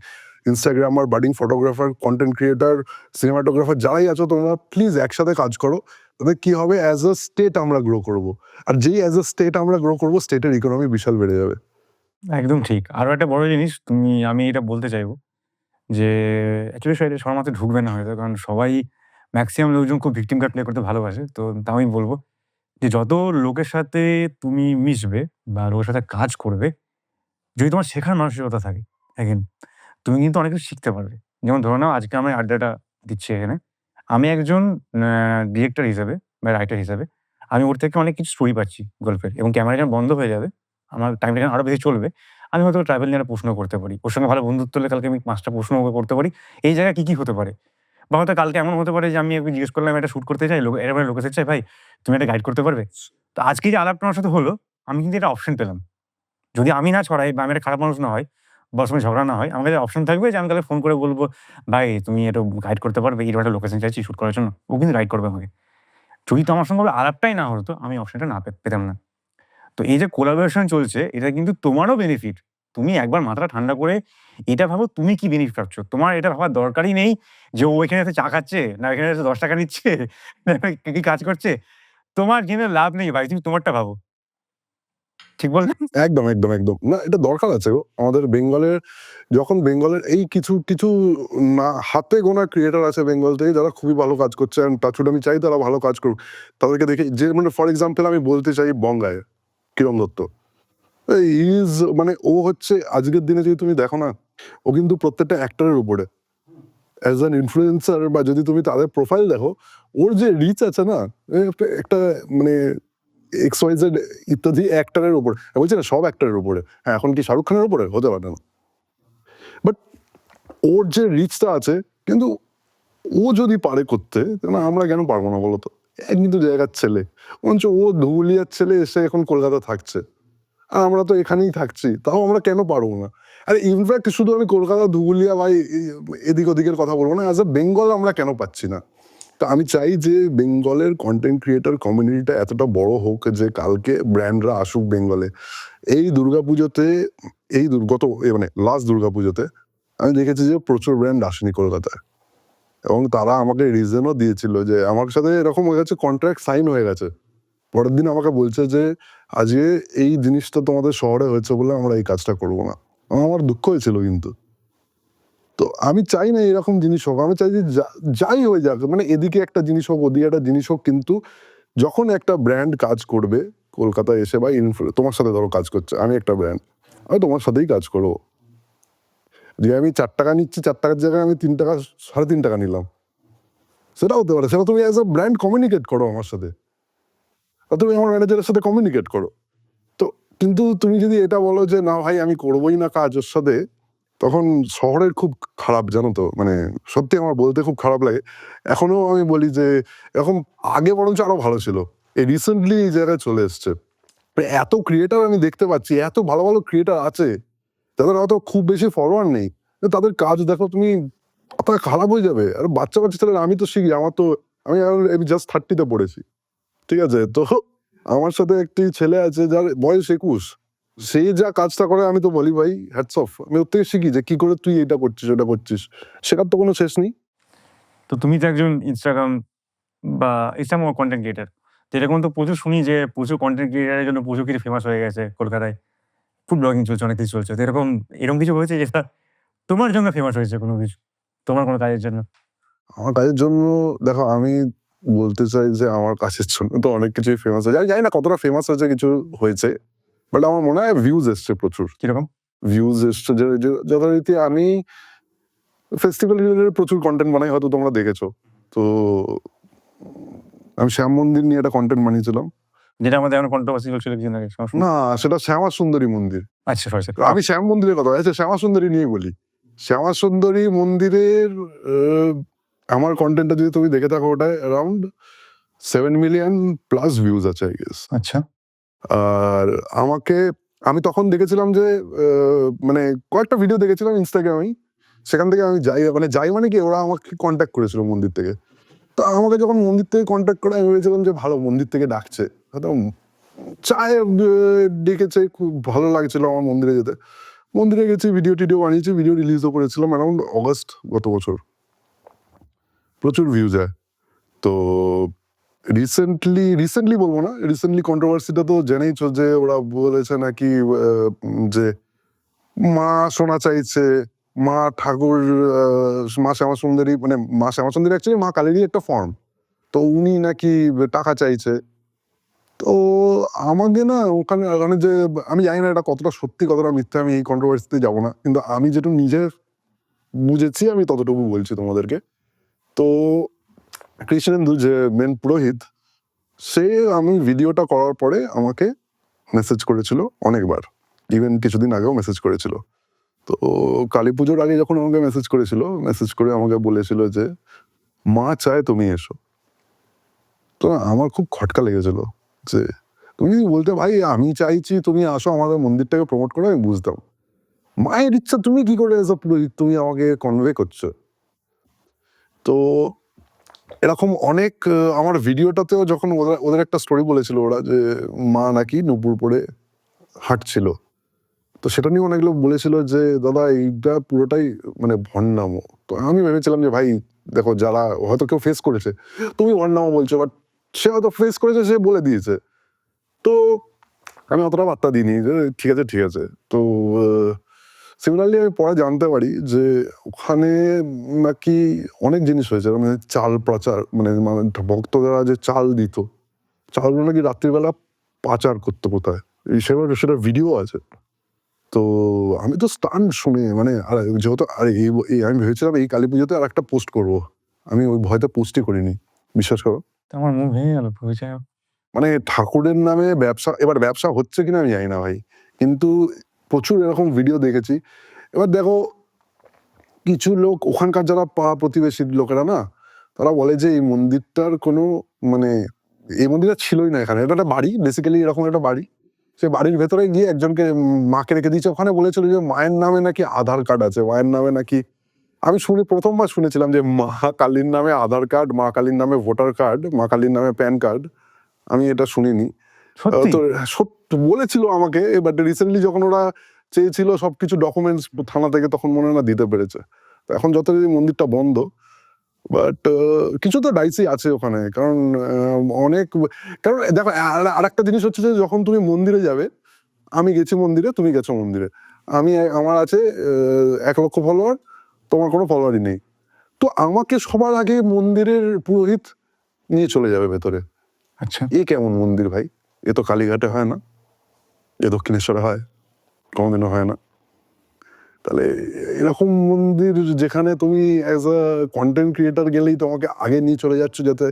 instagrammer, budding photographer, content creator, cinematographer যারাই আছো, তোমরা প্লিজ একসাথে কাজ করো। তাতে কি হবে, অ্যাজ আ স্টেট আমরা গ্রো করবো। আর যেই অ্যাজ আ স্টেট আমরা গ্রো করবো, স্টেটের ইকোনমি বিশাল বেড়ে যাবে। একদম ঠিক। আরো একটা বড় জিনিস আমি এটা বলতে চাইবো যে অ্যাকচুয়ালি এটা সবার মাথায় ঢুকবে না হয়তো। কারণ সবাই ম্যাক্সিমাম লোকজন খুব ভিকটিম কার্ড প্লে করতে ভালোবাসে। তো তাও আমি বলব যে যত লোকের সাথে তুমি মিশবে বা লোকের সাথে কাজ করবে, যদি তোমার শেখার মানসিকতা থাকে, এগেইন তুমি কিন্তু অনেক কিছু শিখতে পারবে। যেমন ধরে নাও আজকে আমরা আড্ডাটা দিচ্ছি এখানে। আমি একজন ডিরেক্টর হিসেবে বা রাইটার হিসেবে আমি ওর থেকে অনেক কিছু স্টোরি পাচ্ছি গল্পের, এবং ক্যামেরা যখন বন্ধ হয়ে যাবে, আমার টাইমটা যখন আরো বেশি চলবে, আমি হয়তো ট্রাভেল নিয়ে একটা প্রশ্ন করতে পারি। ওর সঙ্গে ভালো বন্ধুত্ব হলে কালকে আমি ৫ টা প্রশ্ন ওকে করতে পারি। এই জায়গায় কি হতে পারে? বা হয়তো কালকে এমন হতে পারে যে আমি ওকে জিজ্ঞেস করলাম এটা শুট করতে চাই, এরকম লোকেশন চাই, ভাই তুমি এটা গাইড করতে পারবে? তো আজকে যে আলাপটা আমার সাথে হলো, আমি কিন্তু একটা অপশন পেলাম। যদি আমি না ছড়াই বা আমি একটা খারাপ মানুষ না হয়, বা ওর সঙ্গে ঝগড়া না হয়, আমার কাছে অপশন থাকবে যে আমি তাহলে ফোন করে বলব, "ভাই তুমি একটু গাইড করতে পারবে? এরকম একটা লোকেশন চাইছি শুট করার জন্য।" ও কিন্তু গাইড করবে আমাকে। যদি তো আমার সঙ্গে ওর আলাপটাই না হতো, আমি অপশনটা না পেতাম না। তো এই যে কোলাবোরেশন চলছে, এটা কিন্তু তোমারও বেনিফিট। তুমি একবার মাথাটা ঠান্ডা করে এটা ভাবো তুমি কি বেনিফিট পাচ্ছ। তোমার এটা ভাবার দরকারই নেই যে ও এখানে এসে চা খাচ্ছে, না এখানে এসে ৳১০ নিচ্ছে, না কি কাজ করছে। তোমার জেনে লাভ নেই ভাই। তুমি তোমারটা ভাবো। ঠিক বললাম? একদম, একদম, একদম। না এটা দরকার আছে গো। আমাদের বেঙ্গলের যখন বেঙ্গলের এই কিছু না হাতে গোনা ক্রিয়েটর আছে বেঙ্গল থেকে যারা খুবই ভালো কাজ করছে অ্যান্ড টাচউড আমি চাই তারা ভালো কাজ করুক। তাদেরকে দেখে যে মানে ফর এক্সাম্পল আমি বলতে চাই বঙ্গায়, কিরণ দত্ত। হি ইজ মানে ও হচ্ছে আজকের দিনে যদি তুমি দেখো না, ও কিন্তু প্রত্যেকটা অ্যাক্টরের উপরে। অ্যাজ অ্যান ইনফ্লুয়েন্সার বা যদি তুমি তাদের প্রোফাইল দেখো, ওর যে রিচ আছে না, একটা মানে XYZ ইত্যাদি অ্যাক্টরের উপর। আমি বলছি না সব অ্যাক্টরের উপরে। হ্যাঁ, এখন কি শাহরুখ খানের উপরে? হতে পারে না। বাট ওর যে রিচটা আছে কিন্তু ও যদি পারে করতে, তাহলে আমরা কেন পারবো না বলো তো? এক কিন্তু জায়গার ছেলে। বরঞ্চ ও ধুবুলিয়ার ছেলে এসে এখন কলকাতা থাকছে। আর আমরা তো এখানেই থাকছি। তাও আমরা কেন পারবো না? আর ইনফ্যাক্ট শুধু আমি কলকাতা, ধুবুলিয়া বা এদিক ওদিকের কথা বলবো না। অ্যাজ আ বেঙ্গল আমরা কেন পাচ্ছি না? তো আমি চাই যে বেঙ্গলের কন্টেন্ট ক্রিয়েটর কমিউনিটিটা এতটা বড় হোক যে কালকে ব্র্যান্ডরা আসুক বেঙ্গলে। এই দুর্গাপুজোতে গত মানে লাস্ট দুর্গাপুজোতে আমি দেখেছি যে প্রচুর ব্র্যান্ড আসেনি কলকাতায় এবং তারা আমাকে রিজনও দিয়েছিল যে আমার সাথে এরকম হয়ে গেছে, কন্ট্রাক্ট সাইন হয়ে গেছে। পরের দিন আমাকে বলছে যে আজকে এই জিনিসটা তোমাদের শহরে হয়েছে বলে আমরা এই কাজটা করবো না। আমার দুঃখ হয়েছিল কিন্তু। তো আমি চাই না এরকম জিনিস হোক। আমি চাই যে যাই হয়ে যাক, মানে এদিকে একটা জিনিস হোক, ওদিকে একটা জিনিস হোক, কিন্তু যখন একটা ব্র্যান্ড কাজ করবে কলকাতায় এসে বা তোমার সাথে ধরো কাজ করছে, আমি একটা ব্র্যান্ড, আমি তোমার সাথেই কাজ করবো। যে আমি ৳৪ নিচ্ছি, ৳৪ জায়গায় আমি ৳৩, ৳৩.৫ নিলাম। সেটা হতে পারে। সেটা তুমি অ্যাজ আ ব্র্যান্ড কমিউনিকেট করো আমার সাথে। বা তুমি আমার ম্যানেজারের সাথে কমিউনিকেট করো। তো কিন্তু তুমি যদি এটা বলো যে না ভাই আমি করবোই না কাজ ওর সাথে, তখন শহরের খুব খারাপ, জানো তো? মানে সত্যি আমার বলতে খুব খারাপ লাগে। এখনো আমি বলি যে এরকম আগে বরঞ্চ আরো ভালো ছিল। এই রিসেন্টলি এই জায়গায় চলে এসছে। মানে এত ক্রিয়েটর আমি দেখতে পাচ্ছি, এত ভালো, ভালো ক্রিয়েটর আছে, যাদের হয়তো খুব বেশি ফলোয়ার নেই। কিন্তু তাদের কাজ দেখো তুমি, মাথা খারাপ হয়ে যাবে। আর বাচ্চা ছেলেরা, আমি তো শিখি, আমি জাস্ট 30 তে পড়েছি। ঠিক আছে? তো আমার সাথে একটি ছেলে আছে যার বয়স 21। সে যা কাজটা করে আমি তো বলি ভাই হ্যাটস অফ। আমি ওর থেকে শিখি যে কি করে তুই এটা করছিস, ওটা করছিস। শেখার তো কোনো শেষ নেই। তো তুমি তো একজন বা Instagram কনটেন্ট ক্রিয়েটর। তো এরকম তো প্রচুর শুনি যে প্রচুর কনটেন্ট ক্রিয়েটরের জন্য প্রচুর কিছু ফেমাস হয়ে গেছে কলকাতায়। ফুড ব্লগিং চলছে, অনেক কিছু চলছে। তো এরকম কিছু হয়েছে যেটা তোমার জন্য ফেমাস হয়েছে কোনো কিছু? তোমার কোনো কাজের জন্য? আমার কাজের জন্য দেখো আমি বলতে চাই যে আমার কাজের জন্য তো অনেক কিছুই ফেমাস হয়েছে। আমি জানি না কতটা ফেমাস হয়েছে, কিছু হয়েছে। বাট আমার মনে হয় ভিউজ এসছে প্রচুর। কিরকম? ভিউজ এসছে যে যথারীতি আমি ফেস্টিভ্যাল রিলেটেড প্রচুর কনটেন্ট বানাই, হয়তো তোমরা দেখেছো। তো আমি শ্যাম মন্দির নিয়ে একটা কনটেন্ট বানিয়েছিলাম। যেটা আমাদের এখন কন্ট্রোভার্সি চলছিল কিছুদিন আগে। না, সেটা শ্যামা সুন্দরী মন্দির। আচ্ছা সরি, সরি। আমি শ্যাম মন্দিরের কথা, আচ্ছা শ্যামা সুন্দরী নিয়ে বলি। শ্যামা সুন্দরী মন্দিরের আমার কন্টেন্টটা যদি তুমি দেখে থাকো, ওটায় অ্যারাউন্ড 7 মিলিয়ন প্লাস ভিউজ আছে আই গেস। আচ্ছা। আর আমি তখন দেখেছিলাম যে মানে কয়েকটা ভিডিও দেখেছিলাম ইনস্টাগ্রামেই। সেখান থেকে আমি যাই মানে কি, ওরা আমাকে কন্ট্যাক্ট করেছিল মন্দির থেকে। তো আমাকে যখন মন্দির থেকে কন্ট্যাক্ট করে আমি ভেবেছিলাম যে ভালো, মন্দির থেকে ডাকছে, হয়তো চায়ে ডেকেছে, খুব ভালো লাগছিল আমার মন্দিরে যেতে। মন্দিরে গেছি, ভিডিও টিডিও বানিয়েছি, ভিডিও রিলিজও করেছিলাম অ্যারাউন্ড অগস্ট গত বছর। প্রচুর ভিউজ হয়। তো রিসেন্টলি বলবো না, রিসেন্টলি কন্ট্রোভার্সিটা তো জেনেইছো যে ওরা বলেছে নাকি যে মা সোনা চাইছে, মা ঠাকুর, মা শ্যামা সুন্দরী, মানে মা শ্যামা সুন্দরী অ্যাকচুয়ালি মা কালীরই একটা ফর্ম। তো উনি নাকি টাকা চাইছে। তো আমাকে না ওখানে ওখানে যে আমি জানি না এটা কতটা সত্যি কতটা মিথ্যা, আমি এই কন্ট্রোভার্সিতে যাবো না, কিন্তু আমি যেটুকু নিজে বুঝেছি আমি ততটুকু বলছি তোমাদেরকে। তো কৃষ্ণেন্দু যে মেন পুরোহিত, সে আমি ভিডিওটা করার পরে আমাকে মেসেজ করেছিল অনেকবার, ইভেন কিছুদিন আগেও মেসেজ করেছিল। তো কালী পুজোর আগে যখন আমাকে মেসেজ করেছিল, মেসেজ করে আমাকে বলেছিল যে মা চায় তুমি এসো। তো আমার খুব খটকা লেগেছিল যে তুমি যদি বলতে ভাই আমি চাইছি তুমি আসো আমাদের মন্দিরটাকে প্রমোট করো, আমি বুঝতাম। মায়ের ইচ্ছা তুমি কি করে এসব তুমি আমাকে কনভে করছো? তো এরকম অনেক আমার ভিডিওটাতেও যখন ওরা ওদের একটা স্টোরি বলেছিল ওরা যে মা নাকি নুপুর পরে হাঁটছিল। তো সেটা নিয়ে অনেক লোক বলেছিল যে দাদা এইটা পুরোটাই মানে ভণ্ডামো। তো আমি ভেবেছিলাম যে ভাই দেখো যারা হয়তো কেউ ফেস করেছে, তুমি ভণ্ডামো বলছো, বাট সে হয়তো ফেস করেছে, সে বলে দিয়েছে। তো আমি অতটা বার্তা দিইনি যে ঠিক আছে ঠিক আছে। তো সিমিলারলি আমি পরে জানতে পারি যে ওখানে নাকি অনেক জিনিস হয়েছে, মানে চাল পাচার, মানে মানে ভক্তরা যে চাল দিত, চালগুলো নাকি রাত্রিবেলা পাচার করতো কোথায়, সেটার ভিডিও আছে। তো আমি তো স্টান শুনে মানে আর যেহেতু আর আমি ভেবেছিলাম এই কালী পুজোতে আর একটা পোস্ট করবো, আমি ওই ভয়তে পোস্টই করিনি, বিশ্বাস করো। তো আমার মুখ ভেঙে গেল পরিচয়। মানে ঠাকুরের নামে ব্যবসা, এবার ব্যবসা হচ্ছে কিনা আমি জানি না ভাই, কিন্তু প্রচুর এরকম ভিডিও দেখেছি। এবার দেখো কিছু লোক ওখানকার যারা পাড়া প্রতিবেশী লোকেরা না, তারা বলে যে এই মন্দিরটার কোনো মানে এই মন্দিরটা ছিলই না এখানে, এটা একটা বাড়ি, বেসিক্যালি এরকম একটা বাড়ি। সে বাড়ির ভেতরে গিয়ে একজনকে মাকে রেখে দিয়েছে ওখানে, বলেছিল যে মায়ের নামে নাকি আধার কার্ড আছে, মায়ের নামে নাকি। আমি প্রথমবার শুনেছিলাম যে মা কালীর নামে আধার কার্ড, মা কালীর নামে ভোটার কার্ড, মা কালীর নামে প্যান কার্ড। আমি এটা শুনিনি। সত্যি? তো সত্যি বলেছিল আমাকে, বাট রিসেন্টলি যখন ওরা চেয়েছিল সবকিছু ডকুমেন্টস থানা থেকে, তখন মনে হয় না দিতে পেরেছে। তো এখন যত মন্দিরটা বন্ধ, বাট কিছু তো ডাইসি আছে ওখানে, কারণ অনেক, কারণ দেখো আর একটা জিনিস হচ্ছে যে যখন তুমি মন্দিরে যাবে, আমি গেছি মন্দিরে, তুমি গেছো মন্দিরে, আমি আমার আছে 1 লক্ষ ফলোয়ার, তোমার কোনো ফলোয়ারই নেই। তো আমাকে সবার আগে মন্দিরের পুরোহিত নিয়ে চলে যাবে ভেতরে। আচ্ছা। এ কেমন মন্দির ভাই? এ তো কালীঘাটে হয় না, এ দক্ষিণেশ্বরে হয়, কোনোদিনও হয় না। তাহলে এরকম মন্দির যেখানে তুমি অ্যাজ আ কন্টেন্ট ক্রিয়েটার গেলেই তোমাকে আগে নিয়ে চলে যাচ্ছ, যাতে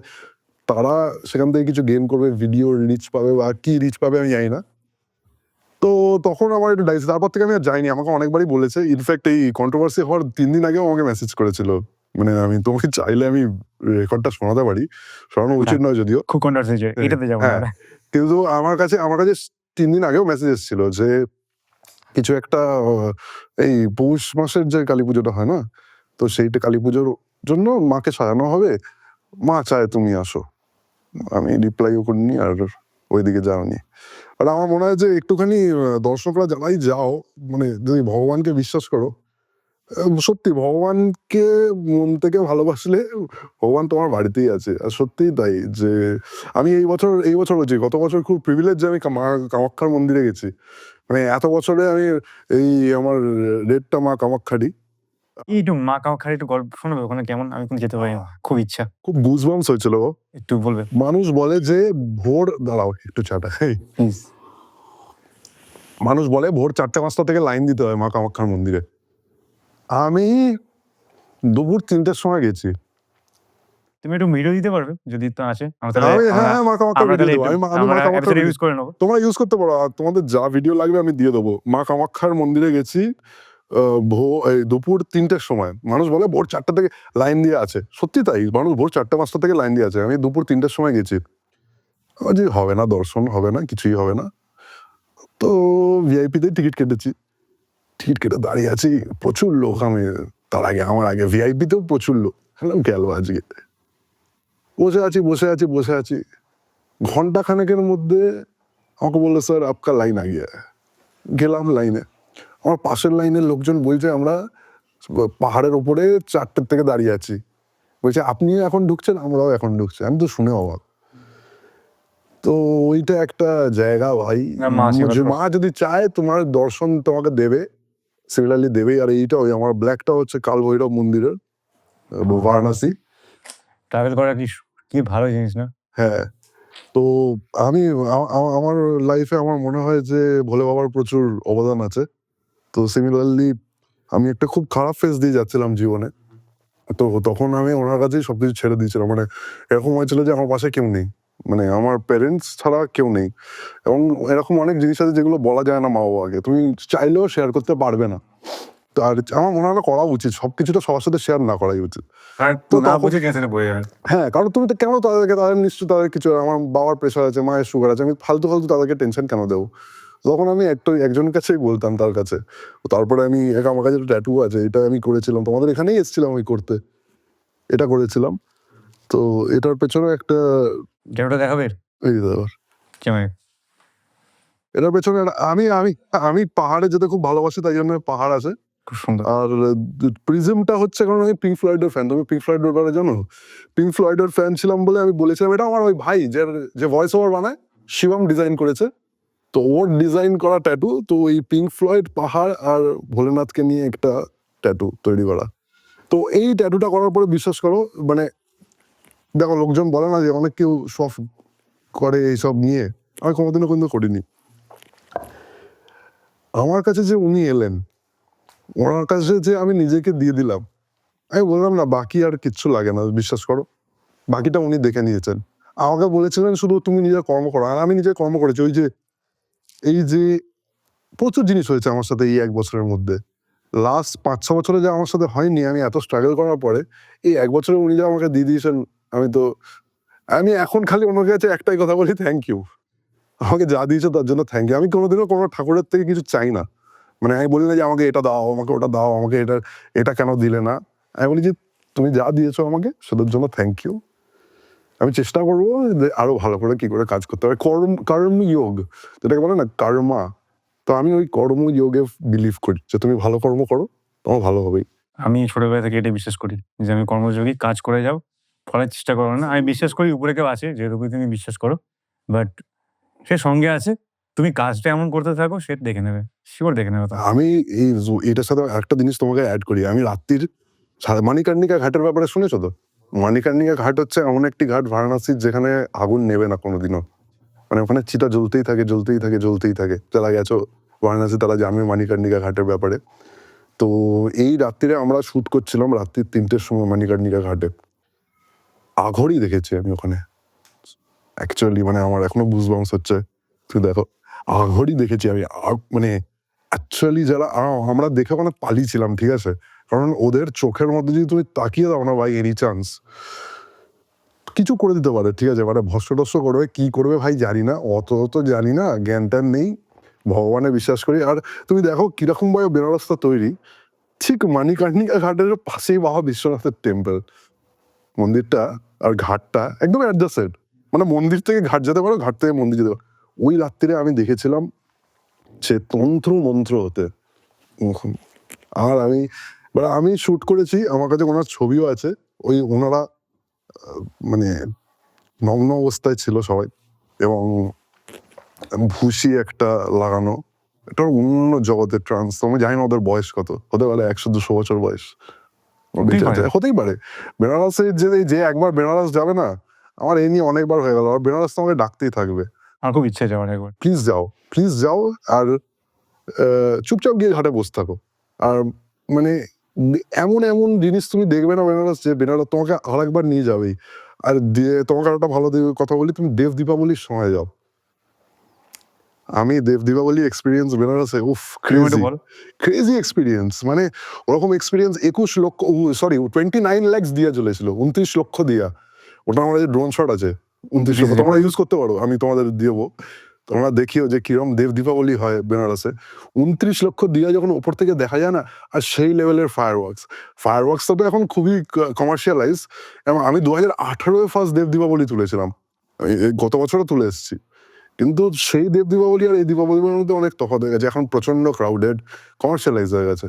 তারা সেখান থেকে কিছু গেইন করবে, ভিডিও রিচ পাবে বা কি রিচ পাবে আমি জানি না। তো তখন আমার একটু ডাইস, তারপর থেকে আমি আর যাইনি। আমাকে অনেকবারই বলেছে, ইনফ্যাক্ট এই কন্ট্রোভার্সি হওয়ার 3 দিন আগেও আমাকে মেসেজ করেছিল। মানে আমি তোমাকে চাইলে আমি রেকর্ডটা শোনাতে পারি, শোনানো উচিত নয় যদিও। খুব কন্ট্রোভার্সি, এটাতে যাবো না হ্যাঁ, আমরা। কিন্তু আমার কাছে 3 দিন আগেও মেসেজ এসেছিল যে কিছু একটা এই পৌষ মাসের যে কালী পুজোটা হয় না, তো সেইটা কালী পুজোর জন্য মাকে সাজানো হবে, মা চায় তুমি আসো। আমি রিপ্লাইও করিনি আর ওইদিকে যাওনি। আর আমার মনে হয় যে একটুখানি দর্শকরা যারাই যাও, মানে যদি ভগবানকে বিশ্বাস করো, সত্যি ভগবানকে মন থেকে ভালোবাসলে ভগবান তোমার বাড়িতেই আছে। আর সত্যিই তাই যে আমি এই বছর বলছি, গত বছর খুব প্রিভিলেজ যে আমি মা কামাখ্যার মন্দিরে গেছি। মানে এত বছরে আমি এই আমার রেটটা মা কামাখ্যারই। এই একটু মা কামাখ্যার একটু গল্প শোনাবে? ওখানে কেমন? আমি কিন্তু যেতে পারি না, খুব ইচ্ছা। খুব গুজবাম্পস হয়েছিল গো। একটু বলবে মানুষ বলে যে দাঁড়াও একটু চাটা খাই। প্লিজ। মানুষ বলে ভোর 4টে-5টা থেকে লাইন দিতে হয় মা কামাখ্যার মন্দিরে। আমি দুপুর 3টের সময় গেছি। তুমি একটু ভিডিও দিতে পারবে যদি তো আছে? আমরা তাহলে হ্যাঁ, মা কামাখ্যার আমরা ভিডিও তাহলে দেবো। একটু আমি মা আমরা কামাখ্যার এপিসোডে ভিডিও ইউজ করে নেবো। তোমরা ইউজ করতে পারো। আর তোমাদের যা ভিডিও লাগবে আমি দিয়ে দেবো। মা কামাখ্যার মন্দিরে গেছি এই দুপুর 3টের সময়। মানুষ বলে ভোর 4টা থেকে লাইন দিয়ে আছে। সত্যি তাই। মানুষ ভোর 4টে-5টা থেকে লাইন দিয়ে আছে। আমি দুপুর 3টের সময় গেছি। আমার যে হবে না, দর্শন হবে না, কিছুই হবে না। তো ভিআইপিতেই টিকিট কেটেছি। টিকিট কেটে দাঁড়িয়ে আছি, প্রচুর লোক। আমি তার আগে আমার আগে ভিআইপিতেও প্রচুর লোক। গেল আজকে। বসে আছি। ঘন্টা খানেকের মধ্যে আমাকে বললো স্যার আপকা লাইন আ গিয়া হ্যায়। গেলাম লাইনে। আমার পাশের লাইনের লোকজন বলছে আমরা পাহাড়ের ওপরে 4টের থেকে দাঁড়িয়ে আছি। বলছে আপনিও এখন ঢুকছেন, আমরাও এখন ঢুকছি। আমি তো শুনে অবাক। তো ওইটা একটা জায়গা ভাই, না, মা আশীর্বাদ করো। মা যদি চায় তোমার দর্শন তোমাকে দেবে, সিমিলারলি দেবেই। আর এইটা ওই আমার ব্ল্যাকটা হচ্ছে কাল ভৈরব মন্দিরের বারাণসী। ট্রাভেল করা কি ভালো জিনিস না? হ্যাঁ, তো আমি আমার লাইফে আমার মনে হয় যে ভোলে বাবার প্রচুর অবদান আছে। তো সিমিলারলি আমি একটা খুব খারাপ ফেজ দিয়ে যাচ্ছিলাম জীবনে। তো তখন আমি ওনার কাছেই সবকিছু ছেড়ে দিয়েছিলাম। মানে এরকম হয়েছিল যে আমার পাশে কেউ নেই। মানে আমার প্যারেন্টস ছাড়া কেউ নেই। এবং এরকম অনেক জিনিস আছে যেগুলো বলা যায় না মা-বাবাকে। তুমি চাইলেও শেয়ার করতে পারবে না। তো আর আমার মনে হয় না করা উচিত, সবকিছুটা সবার সাথে শেয়ার না করাই উচিত। আর তো না তখন- বুঝে গেছে বই আর হ্যাঁ, কারণ তুমি তো কেন তাদেরকে, তাদের নিশ্চয় তাদের কিছু, আমার বাবার প্রেশার আছে, মায়ের সুগার আছে, আমি ফালতু ফালতু তাদেরকে টেনশন কেন দেবো? তখন আমি একজনের কাছেই বলতাম, তার কাছে। তারপরে আমি আমার কাছে ট্যাটু আছে, এটা আমি করেছিলাম, তোমাদের এখানেই এসেছিলাম আমি করতে, এটা করেছিলাম। তো এটার পেছনে একটা যেটা দেখাবে এই দেখো, কেমন এটার পেছনে আমি আমি আমি পাহাড়ে যেতে খুব ভালোবাসি, তাই জন্য পাহাড় আছে। খুব সুন্দর। আর প্রিজমটা হচ্ছে কারণ আমি পিঙ্ক ফ্লয়েডের ফ্যান। তুমি পিঙ্ক ফ্লয়েডের ব্যাপারে জানো? পিঙ্ক ফ্লয়েডের ফ্যান ছিলাম বলে আমি বলেছিলাম, এটা আমার ওই ভাই যে ভয়েস ওভার বানায়, শিবম ডিজাইন করেছে। তো ওর ডিজাইন করা ট্যাটু, তো ওই পিঙ্ক ফ্লয়েড, পাহাড় আর ভোলেনাথকে নিয়ে একটা ট্যাটু তৈরি করা। তো এই ট্যাটুটা করার পরে বিশ্বাস করো, মানে দেখো, লোকজন বলে না যে অনেক কেউ সব করে এইসব নিয়ে, আমি কোনোদিনও কিন্তু করিনি। আমার কাছে যে উনি এলেন, ওনার কাছে যে আমি নিজেকে দিয়ে দিলাম, আমি বললাম না বাকি আর কিচ্ছু লাগে না, বিশ্বাস করো। বাকিটা উনি দেখে নিয়েছেন। আমাকে বলেছিলেন শুধু তুমি নিজের কর্ম করো, আর আমি নিজের কর্ম করেছি। এই যে প্রচুর জিনিস হয়েছে আমার সাথে এই 1 বছরের মধ্যে। লাস্ট 5-6 বছরে যা আমার সাথে হয়নি, আমি এত স্ট্রাগল করার পরে এই 1 বছরে উনি যা আমাকে দিয়ে দিয়েছেন, আমি এখন খালি ওনার কাছে একটাই কথা বলি, থ্যাংক ইউ। আমাকে যা দিয়েছে তার জন্য থ্যাংক ইউ। আমি কোনোদিনও কোনো ঠাকুরের থেকে কিছু চাই না। মানে আমি বলি না যে আমাকে এটা দাও, আমাকে ওটা দাও, আমাকে এটা কেন দিলে না। আমি বলি যে তুমি যা দিয়েছো আমাকে সেটার জন্য থ্যাংক ইউ। আমি চেষ্টা করবো যে আরো ভালো করে কি করে কাজ করতে হবে। কর্মযোগ যেটাকে বলে না, কর্মা। তো আমি ওই কর্মযোগে বিলিভ করি যে তুমি ভালো কর্ম করো, তোমার ভালো হবেই। আমি ছোটবেলা থেকে এটা বিশ্বাস করি যে আমি কর্মযোগী, কাজ করে যাও, ফলের চেষ্টা করো না। আমি বিশ্বাস করি উপরে কেউ আছে যেটুকু তুমি বিশ্বাস করো, বাট সে সঙ্গে আছে। তুমি কাজটা এমন করতে থাকো, সে দেখে নেবে, শিওর দেখে নেবে। আমি এটার সাথে একটা জিনিস তোমাকে অ্যাড করি। আমি রাত্রির মানিকর্ণিকা ঘাটের ব্যাপারে শুনেছো তো? মানিকর্ণিকা ঘাট হচ্ছে এমন একটি ঘাট বারাণসীর যেখানে আগুন নেবে না কোনোদিনও। মানে ওখানে চিতা জ্বলতেই থাকে, জ্বলতেই থাকে, জ্বলতেই থাকে। যারা গেছো বারাণসী তারা জানে মানিকর্ণিকা ঘাটের ব্যাপারে। তো এই রাত্রিরে আমরা শুট করছিলাম রাত্রি 3টের সময় মানিকর্ণিকা ঘাটে। আঘড়ি দেখেছি আমি ওখানে। অ্যাকচুয়ালি মানে আমার এখনো গুজবাম্পস হচ্ছে। তুই দেখো, আঘড়ি দেখেছি আমি। মানে অ্যাকচুয়ালি যারা আমরা দেখে ওখানে পালিয়েছিলাম, ঠিক আছে? কারণ ওদের চোখের মধ্যে যদি তুমি তাকিয়ে দাও না, বাই এনি চান্স কিছু করে দিতে পারে, ঠিক আছে? মানে ভস্ম করবে, কি করবে ভাই জানি না, অত জানি না, জ্ঞান ট্যান নেই, ভগবানে বিশ্বাস করি। আর তুমি দেখো কিরকম ভাবে বেনারসটা তৈরি, ঠিক মানিকর্ণিকা ঘাটের পাশেই বাবা বিশ্বনাথের টেম্পল। মন্দিরটা আর ঘাটটা একদম অ্যাডজাস্টেড, মানে মন্দির থেকে ঘাট যেতে পারো, ঘাট থেকে মন্দির যেতে পারো। ওই রাত্রিরে আমি দেখেছিলাম সে তন্ত্র মন্ত্র হতে। আর আমি শুট করেছি, আমার কাছে ওনার ছবিও আছে। ওই ওনারা মানে নগ্ন অবস্থায় ছিল সবাই, এবং ভুসি একটা লাগানো। এটা অন্য জগতের ট্রান্স। আমি জানি না ওদের বয়স কত, হতে পারে 100-200 বছর বয়স। বেঁচে আছে, হতেই পারে। বেনারসে যে একবার বেনারস যাবে না, আমার এই নিয়ে অনেকবার হয়ে গেল, আর বেনারস তোমাকে ডাকতেই থাকবে। আমার খুব ইচ্ছে যাওয়ার একবার। প্লিজ যাও। আর চুপচাপ গিয়ে ঘাটে বসে থাকো। আর মানে এমন এমন জিনিস তুমি দেখবে না বেনারস, যে বেনারস তোমাকে আরেকবার নিয়ে যাবেই। আর তোমাকে একটা ভালো কথা বলি, তুমি দেব দীপাবলির সময় যাও। আমি দেব দীপাবলি এক্সপিরিয়েন্স বেনারসে, ক্রেজি এক্সপিরিয়েন্স। মানে ওরকম এক্সপিরিয়েন্স 21 লক্ষ, সরি 29 lakhs দিয়া চলেছিল, 29 লক্ষ দিয়া। ওটা আমার যে ড্রোন শট আছে, 29 লক্ষ তোমরা ইউজ করতে পারো, আমি তোমাদের দেবো। তোমরা দেখিও যে কিরম দেব দীপাবলি হয় বেনারসে। 29 লক্ষ দিয়া যখন ওপর থেকে দেখা যায় না, আর সেই লেভেলের ফায়ারওয়ার্কস তো এখন খুবই কমার্শিয়ালাইজ। এবং আমি 2018 ফার্স্ট দেব দীপাবলি তুলেছিলাম, গত বছরও তুলে এসেছি। কিন্তু সেই দেব দীপাবলি আর এই দীপাবলির মধ্যে অনেক তফাৎ হয়ে গেছে। এখন প্রচন্ড ক্রাউডেড, কমার্শিয়ালাইজ হয়ে গেছে।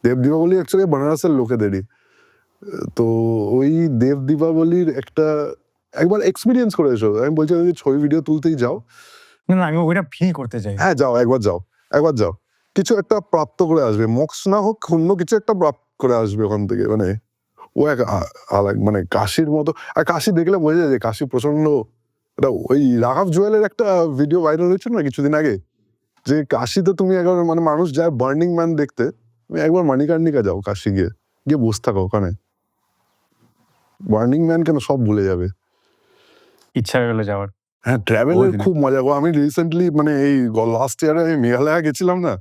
দেব দীপাবলি অ্যাকচুয়ালি বেনারসের লোকেদেরই। তো ওই দেব দীপাবলির একবার এক্সপিরিয়েন্স করে এসো। আমি বলছি যদি ছবি ভিডিও তুলতেই যাও, না আমি ওইটা ফিল করতে চাই। হ্যাঁ যাও, একবার যাও, কিছু একটা প্রাপ্ত করে আসবে। মোক্ষ না হোক, অন্য কিছু একটা প্রাপ্ত করে আসবে ওখান থেকে। মানে ও মানে কাশির মতো। আর কাশি দেখলে বোঝা যায় যে কাশি প্রচন্ড। এটা ওই রাঘব জুয়েলের একটা ভিডিও ভাইরাল হয়েছিল না কিছুদিন আগে, যে কাশিতে তুমি একবার, মানে মানুষ যায় বার্নিং ম্যান দেখতে, তুমি একবার মানিকর্ণিকা যাও, কাশি গিয়ে বসে থাকো ওখানে। বার্নিং ম্যান কেন, সব ভুলে যাবে। ইচ্ছা হয়ে গেলো যাওয়ার। হ্যাঁ, ট্রাভেলের খুব মজা গো। আমি রিসেন্টলি মানে এই লাস্ট ইয়ারে আমি মেঘালয় গেছিলাম না।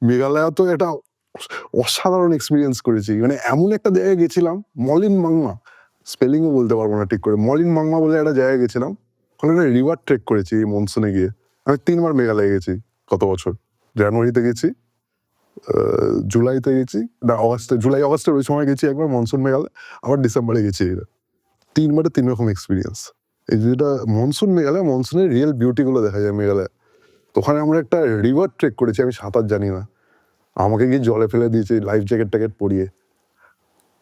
মেঘালয় তো এটা অসাধারণ এক্সপিরিয়েন্স করেছি। মানে এমন একটা জায়গায় গেছিলাম, মলিন মাংমা, স্পেলিংও বলতে পারবো না ঠিক করে। মলিন মাংমা বলে একটা জায়গায় গেছিলাম। ওখানে একটা রিভার ট্রেক করেছি এই মনসুনে গিয়ে। আমি ৩ বার মেঘালয়ে গেছি গত বছর। জানুয়ারিতে গেছি, জুলাইতে গেছি, না অগাস্টে, জুলাই অগাস্টের ওই সময় গেছি একবার মনসুন মেঘালয়, আবার ডিসেম্বরে গেছি। ৩ বারে ৩ রকম এক্সপিরিয়েন্স। এই যেটা মনসুন মেঘালয়, মনসুনের রিয়েল বিউটি গুলো দেখা যায় মেঘালয়ে। তো ওখানে আমরা একটা রিভার ট্রেক করেছি, আমি সাঁতার জানি না, আমাকে গিয়ে জলে ফেলে দিয়েছে লাইফ জ্যাকেট ট্যাকেট পরিয়ে।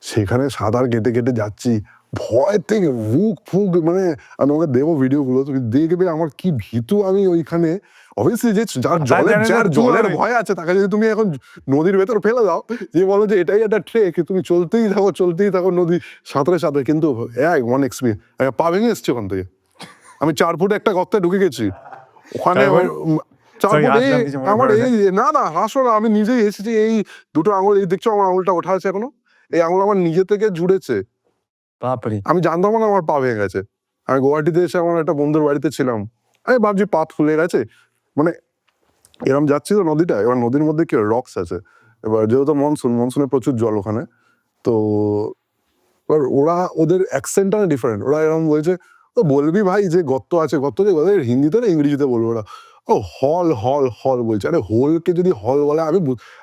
সেখানে সাঁতার কেটে কেটে যাচ্ছি, ভয় থেকে বুক ফুক, মানে আমি তোমাকে দেবো ভিডিওগুলো, তুমি দেখবে আমার কি ভীতু আমি ওইখানে। অবভিয়াসলি যে যার জলের ভয় আছে তাকে যদি তুমি এখন নদীর ভেতর ফেলে দাও, যে বলো যে এটাই একটা ট্রেক, তুমি চলতেই থাকো নদী সাঁতরে সাঁতরে, কিন্তু ওয়ান এক্সপিরিয়েন্স, পা ভেঙে এসছি ওখান থেকে। আমি 4 ফুট একটা গর্তে ঢুকে গেছি ওখানে। 4 Sorry, ফুট হাসলাম কিছু মনে আমার করো না। না হাসো না, আমি নিজেই এসেছি। এই দুটো আঙুল, এই দেখছো আমার আঙুলটা ওঠা আছে এখনো, এই আঙুল আমার নিজে থেকে জুড়েছে। বাপরে! আমি জানতাম না আমার পা ভেঙে গেছে। আমি গুয়াহাটিতে এসে আমার একটা বন্ধুর বাড়িতে ছিলাম, আমি ভাবছি পা ফুলে গেছে, মানে এরম যাচ্ছি তো নদীটা, এবার নদীর মধ্যে কি রক্স আছে, এবার যেহেতু মনসুনে প্রচুর জল ওখানে, তো এবার ওদের অ্যাকসেন্টটা ডিফারেন্ট, ওরা এরকম বলছে, তো বলবি ভাই যে গর্ত আছে, গর্ত যে বলে হিন্দিতে না ইংরেজিতে বলবো ওরা, ও হল হল হল বলছে। আরে হোলকে যদি হল বলে,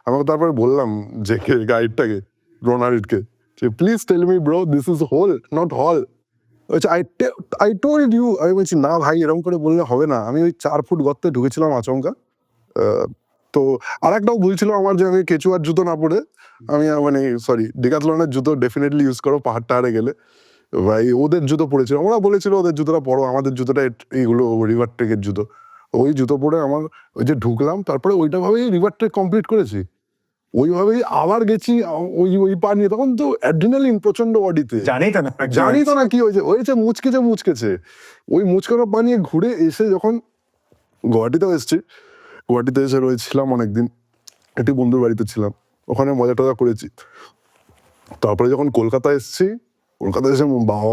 আমাকে তারপরে বললাম যে গাইডটাকে, রোনারিডকে, যে please tell me bro this is hole not hall. বলছে আই টোল্ড ইউ। আমি বলছি না ভাই এরকম করে বললে হবে না, আমি ওই 4 ফুট গর্তে ঢুকেছিলাম আচমকা। তো আরেকটাও ভুল ছিল আমার, যে আমি কেচুয়ার জুতো না পরে, আমি মানে সরি ডিক্যাথলনের জুতো ডেফিনেটলি ইউজ করো পাহাড় টাহাড়ে গেলে। ভাই ওদের জুতো পরেছিল, ওরা বলেছিল ওদের জুতোটা পরো, আমাদের জুতোটা এইগুলো রিভার ট্রেকের জুতো। ওই জুতো পরে আমার ওই যে ঢুকলাম, তারপরে ওইটা ভাবেই রিভার ট্রেক কমপ্লিট করেছি, ওইভাবেই আবার গেছি ওই পা নিয়ে। তখন তো অ্যাড্রিনালিন প্রচন্ড বডিতে, জানি তো না কি হয়েছে মুচকেছে। ওই মুচকানো পা নিয়ে ঘুরে এসে যখন গুয়াহাটিতেও এসছি, গুয়াহাটিতে এসে রয়েছিলাম অনেকদিন, একটি বন্ধুর বাড়িতে ছিলাম, ওখানে মজা টজা করেছি। তারপরে যখন কলকাতায় এসছি, কলকাতায় এসে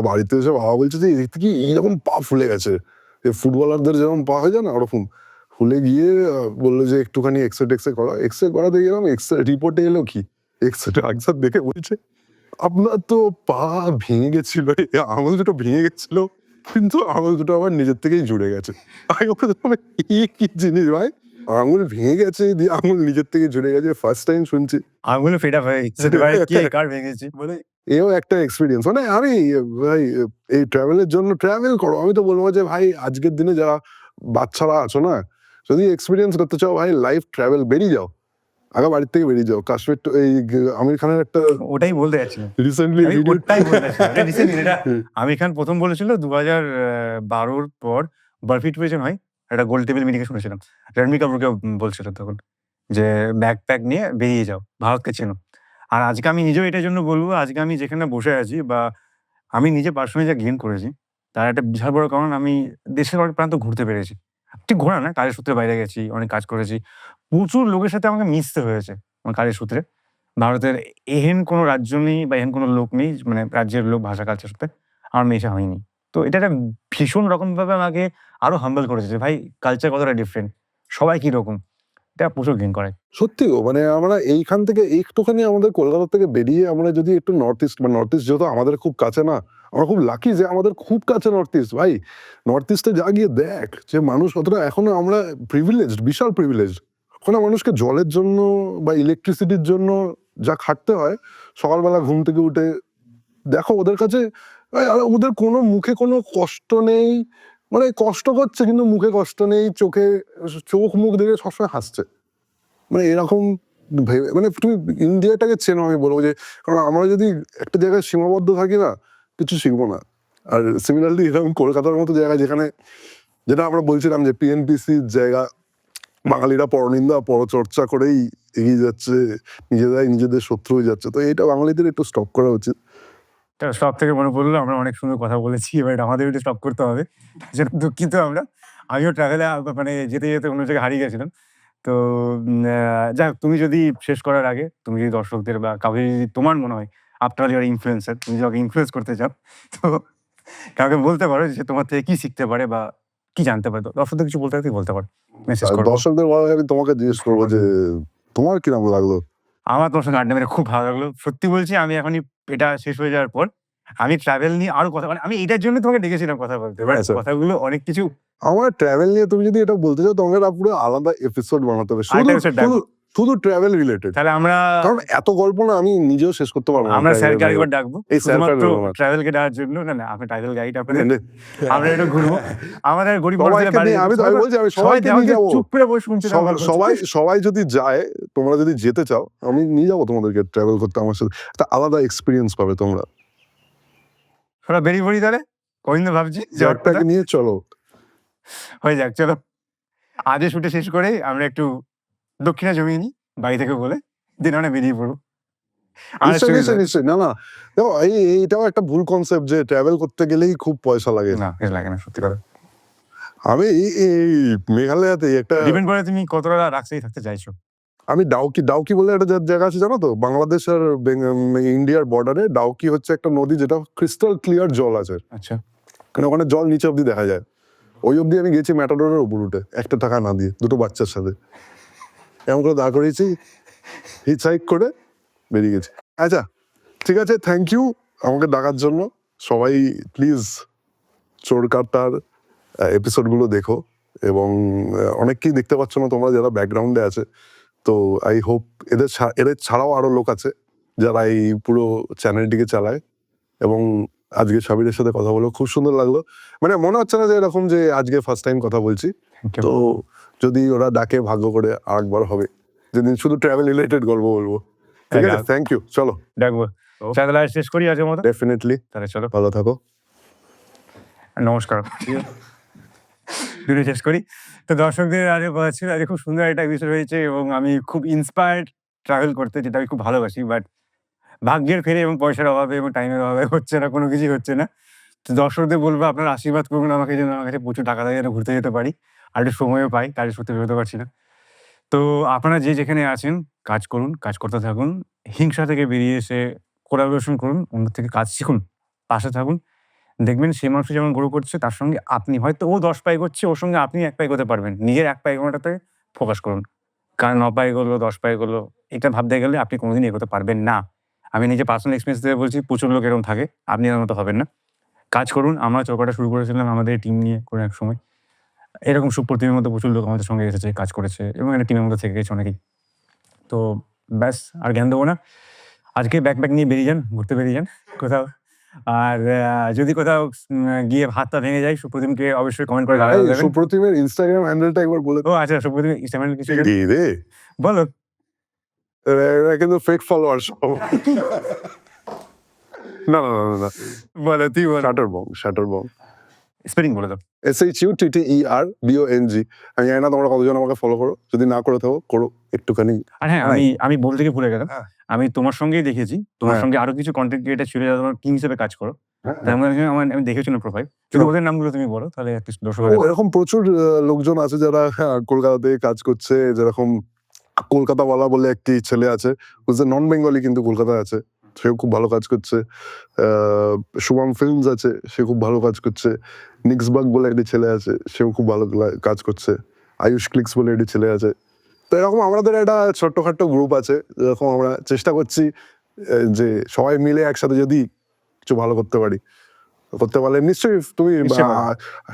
বাড়িতে এসে বাবা বলছে যে এদিক থেকে এইরকম পা ফুলে গেছে, ফুটবলারদের যেরকম পা হয়ে যায় না ওরকম ফুলে গিয়ে, বললো যে একটুখানি এক্সরে করাতে গেলাম, এক্সরে রিপোর্টে এলো কি, এক্সরে আনসার দেখে বলছে আপনার তো পা ভেঙে গেছিল, আঙুল দুটো ভেঙে গেছিল, কিন্তু আঙুল দুটো আবার নিজের থেকেই জুড়ে গেছে। আমি ওকে কি জিনিস ভাই, আঙুল ভেঙে গেছে দিয়ে আঙুল নিজের থেকে জুড়ে গেছে, ফার্স্ট টাইম শুনছি। আঙুলে ফেটা হয়ে গেছে ভাই, কে কার ভেঙেছে বলে। এও একটা এক্সপিরিয়েন্স। মানে আমি ভাই এই ট্রাভেল করো, আমি তো বলবো যে ভাই আজকের দিনে যারা বাচ্চারা আছো না, যদি এক্সপিরিয়েন্স করতে চাও ভাই লাইফ ট্রাভেল, বেরিয়ে যাও, আগে বাড়ির থেকে বেরিয়ে যাও। কাশ্মীর তো এই আমির খানের একটা ওটাই বলতে যাচ্ছিলাম রিসেন্টলি আমি খান প্রথম বলেছিল 2012-র পর বার্ফি টুয়েশন হয়, একটা গোল্ড টেবিল মিটিংয়ে শুনেছিলাম, রণবীর কাপুরকে বলছিল তখন যে ব্যাকপ্যাক নিয়ে বেরিয়ে যাও, ভারতকে চেনো। আর আজকে আমি নিজেও এটার জন্য বলবো, আজকে আমি যেখানে বসে আছি বা আমি নিজে পার্সোনালি যা গেইন করেছি, তার একটা বিশাল বড় কারণ আমি দেশের অনেক প্রান্ত ঘুরতে পেরেছি। ঠিক ঘোরা না, কাজের সূত্রে বাইরে গেছি, অনেক কাজ করেছি, প্রচুর লোকের সাথে আমাকে মিশতে হয়েছে আমার কাজের সূত্রে। ভারতের এহেন কোনো রাজ্য নেই বা এহেন কোনো লোক নেই, মানে রাজ্যের লোক, ভাষা, কালচার সাথে আমার মেশা হয়নি। তো এটা একটা ভীষণ রকমভাবে আমাকে আরো হাম্বল করেছে যে ভাই কালচার কতটা ডিফারেন্ট, সবাই কিরকম, এটা প্রচুর গেইন করায়। সত্যি গো, মানে আমরা এইখান থেকে একটুখানি আমাদের কলকাতা থেকে বেরিয়ে আমরা যদি একটু নর্থ ইস্ট যেহেতু আমাদের খুব কাছে না, আমরা খুব লাকি যে আমাদের খুব কাছে নর্থ ইস্ট। ভাই নর্থ ইস্টে যা গিয়ে দেখ যে মানুষ কতটা, এখনো আমরা প্রিভিলেজড, বিশাল প্রিভিলেজড। ওখানে মানুষকে জলের জন্য বা ইলেকট্রিসিটির জন্য যা খাটতে হয়, সকালবেলা ঘুম থেকে উঠে দেখো ওদের কাছে, আর ওদের কোনো মুখে কোনো কষ্ট নেই, মানে কষ্ট করছে কিন্তু মুখে কষ্ট নেই, চোখ মুখ দেখে সবসময় হাসছে। মানে এরকম মানে তুমি ইন্ডিয়াটাকে চেনো, আমি বলবো যে, কারণ আমরা যদি একটা জায়গায় সীমাবদ্ধ থাকি না, কিছু শিখবো না। আর সিমিলারলি এরকম কলকাতার মতো জায়গা, যেটা আমরা বলছিলাম যে পিএনপিসির জায়গা, বাঙালিরা পরনিন্দা পরচর্চা করেই এগিয়ে যাচ্ছে, নিজেরাই নিজেদের শত্রু হয়ে যাচ্ছে। তো এটা বাঙালিদের একটু স্টপ করা উচিত। সব থেকে মনে পড়লো, আমরা অনেক সুন্দর কথা বলেছি, এবার আমাদের একটু স্টপ করতে হবে, যেটা দুঃখিত আমরা। আমিও ট্রাভেলে মানে যেতে যেতে অন্য জায়গায় হারিয়ে গেছিলাম। তো যাই হোক, তুমি যদি শেষ করার আগে তুমি যদি দর্শকদের বা কাউকে যদি তোমার মনে হয় আফটার অল ইউর ইনফ্লুয়েন্সার, তুমি যদি ইনফ্লুয়েন্স করতে চাও, তো কাউকে বলতে পারো যে তোমার থেকে কি শিখতে পারে বা কি জানতে পারে, দর্শকদের কিছু বলতে পারো, বলতে পারো, মেসেজ করো। দর্শকদের বলা আমি তোমাকে জিজ্ঞেস করবো যে তোমার কিরকম লাগলো আমার তোমার সঙ্গে আড্ডা মেরে খুব ভালো লাগলো। সত্যি বলছি আমি এখনই এটা শেষ হয়ে যাওয়ার পর আমি ট্রাভেল নিয়ে আরো কথা আমি এটার জন্য তোমাকে ডেকেছিলাম কথা বলতে। বাট আচ্ছা। কথাগুলো অনেক কিছু আমার ট্রাভেল নিয়ে তুমি যদি এটা বলতে চাও তোমাকে একটা পুরো আলাদা এপিসোড বানাতে হবে, আরেকটা episode ডাকবো। শুধু ট্রাভেল রিলেটেড। তাহলে আমরা কারণ এত গল্প না আমি নিজেও শেষ করতে পারবো না আমরা travel স্যারকে এর আরেকবার ব্যাপারে। ডাকবো এই স্যারটা শুধুমাত্র নেবো না। ট্রাভেলকে ডাকার জন্য। না, না, আপনি ট্রাভেল গাইড আপনাদের আমরা একটু ঘুরবো। আমাদের গরিব মানুষদের সবাইকে বাড়ি নিয়ে আমি বলছি আমি সবাই সবাইকে নিয়ে যাবো। চুপ করে বসে শুনছে সবাই যদি যায়, তোমরা যদি যেতে চাও আমি নিয়ে যাবো তোমাদেরকে ট্রাভেল করতে, আমার সাথে একটা আলাদা এক্সপিরিয়েন্স পাবে তোমরা। ওরা বেরিয়ে পড়ি তাহলে কদিন ভাবছি যাওয়ার কথা। জ্যাকটাকে নিয়ে চলো। হয়ে যাক, চলো আজও শুটে শেষ করে আমরা একটু দক্ষিণা জমিয়ে নিই বাড়ি থেকে বলে, দিন আমরা বেরিয়ে পড়বো। আর নিশ্চয়ই না না দেখো এইটাও একটা ভুল কনসেপ্ট যে ট্রাভেল করতে গেলেই খুব পয়সা লাগে। না, এটা লাগে না সত্যি কথা। আমি এই মেঘালয়াতে একটা ডিপেন্ড করে তুমি কতটা রাখতেই থাকতে চাইছো। আমি ডাউকি বলে একটা জায়গা আছে জানো তো, বাংলাদেশ আর ইন্ডিয়ার বর্ডারে। ডাউকি হচ্ছে একটা নদী যেটা ক্রিস্টাল ক্লিয়ার জল আছে, আচ্ছা, কারণ ওখানে জল নিচে অব্দি দেখা যায়। ওই অব্দি আমি গেছি ম্যাটাডোরের উপর উঠে, একটা টাকা না দিয়ে, দুটো বাচ্চার সাথে এমন করে দাঁড় করিয়েছি, হিচ হাইক করে বেরিয়ে গেছি। আচ্ছা ঠিক আছে, থ্যাংক ইউ আমাকে ডাকার জন্য। সবাই প্লিজ চোরকাটার এপিসোডগুলো দেখো, এবং অনেককেই দেখতে পাচ্ছ না তোমরা যারা ব্যাকগ্রাউন্ডে আছে। তো আই হোপ এদের ছাড়াও আরো লোক আছে যারা এই পুরো চ্যানেলটিকে চালায়। এবং আজকে সাবিরের সাথে কথা বলে খুব সুন্দর লাগলো। মানে মনে হচ্ছে না যে এরকম যে আজকে ফার্স্ট টাইম কথা বলছি। তো যদি ওরা ডাকে ভাগ্য করে আরেকবার হবে, যেদিন শুধু ট্রাভেল রিলেটেড গল্প বলবো। ঠিক আছে, থ্যাংক ইউ। চলো ডাকবো। তাহলে শেষ করি আজকের মতো। ডেফিনেটলি, তাহলে চলো, ভালো থাকো, নমস্কার। ভিডিও শেষ করি। তো দর্শকদের আজকে কথা ছিল, আজকে খুব সুন্দর একটা এপিসোড হয়েছে এবং আমি খুব ইন্সপায়ার্ড ট্রাভেল করতে, যেটা আমি খুব ভালোবাসি। বাট ভাগ্যের ফেরে এবং পয়সার অভাবে এবং টাইমের অভাবে হচ্ছে না, কোনো কিছুই হচ্ছে না। তো দর্শকদের বলবো আপনারা আশীর্বাদ করবেন আমাকে, যেন আমার কাছে প্রচুর টাকা থাকে, যেন ঘুরতে যেতে পারি, আর একটু সময়ও পাই, কাজের সূত্রে বেরোতে পারছি না। তো আপনারা যে যেখানে আছেন কাজ করুন, কাজ করতে থাকুন, হিংসা থেকে বেরিয়ে এসে কোলাবোরেশন করুন, অন্য থেকে কাজ শিখুন, পাশে থাকুন। দেখবেন সে মানুষ যেমন গ্রো করছে, তার সঙ্গে আপনি হয়তো ও 10 পা এগোচ্ছে, ওর সঙ্গে আপনি 1 পা এগোতে পারবেন। নিজের 1 পা এগোনোটাতে ফোকাস করুন। কারণ 9 পা এগোলো, 10 পা এগোলো, এটা ভাবতে গেলে আপনি কোনোদিনই এগোতে পারবেন না। আমি নিজে পার্সোনাল এক্সপেরিয়েন্স থেকে বলছি, প্রচুর লোক এরকম থাকে, আপনি এর মতো হবেন না। কাজ করুন। আমরা চৌকাটা শুরু করেছিলাম আমাদের টিম নিয়ে কোনো এক সময়। এরকম সুপ্রতিমের মতো প্রচুর লোক আমাদের সঙ্গে এসেছে, কাজ করেছে এবং একটা টিমের মধ্যে থেকে গেছে অনেকেই। তো ব্যাস, আর জ্ঞান দেবো না। আজকে ব্যাকপ্যাক নিয়ে বেরিয়ে যান, ঘুরতে বেরিয়ে যান কোথাও। আর যদি কোথাও গিয়ে হাতটা ভেঙে যায়, সুপ্রতিমকে অবশ্যই কমেন্ট করে জানাতে দেবেন। সুপ্রতিমের ইনস্টাগ্রাম হ্যান্ডেলটা একবার বলে ও আচ্ছা, সুপ্রতিম ইনস্টাগ্রামে কিছু রে। বলো। এরা কিন্তু ফেক ফলোয়ার সব। না না না না, বলো, তুই বল। শাটারবং স্পেলিং বলে দাও। SHUTTERBONG। আমি জানি না তোমরা কতজন আমাকে ফলো করো, যদি না করে থাকো করো একটুখানি। আর হ্যাঁ, আমি বলতে গিয়ে ভুলে গেলাম। আমি তোমার সঙ্গেই দেখেছি, তোমার সঙ্গে আরো কিছু কন্টেন্ট ক্রিয়েটর ছিল যারা তোমার টিম হিসেবে কাজ করো। তার মধ্যে আমি দেখেছিলাম প্রোফাইল। যদি ওদের নামগুলো তুমি বলো তাহলে অ্যাটলিস্ট দর্শকরা। এরকম প্রচুর লোকজন আছে যারা কলকাতাতে কাজ করছে। যেরকম কলকাতাওয়ালা বলে একটি ছেলে আছে, নন বেঙ্গলি কিন্তু কলকাতায় আছে, সেও খুব ভালো কাজ করছে। শুভম ফিল্মস আছে, সে খুব ভালো কাজ করছে। নিক্সবাগ বলে একটি ছেলে আছে, সেও খুব ভালো কাজ করছে। আয়ুষ ক্লিক্স বলে একটি ছেলে আছে। তো এরকম আমাদের একটা ছোট্টখাট্ট গ্রুপ আছে, যেরকম আমরা চেষ্টা করছি যে সবাই মিলে একসাথে যদি কিছু ভালো করতে পারলে নিশ্চয়ই তুমি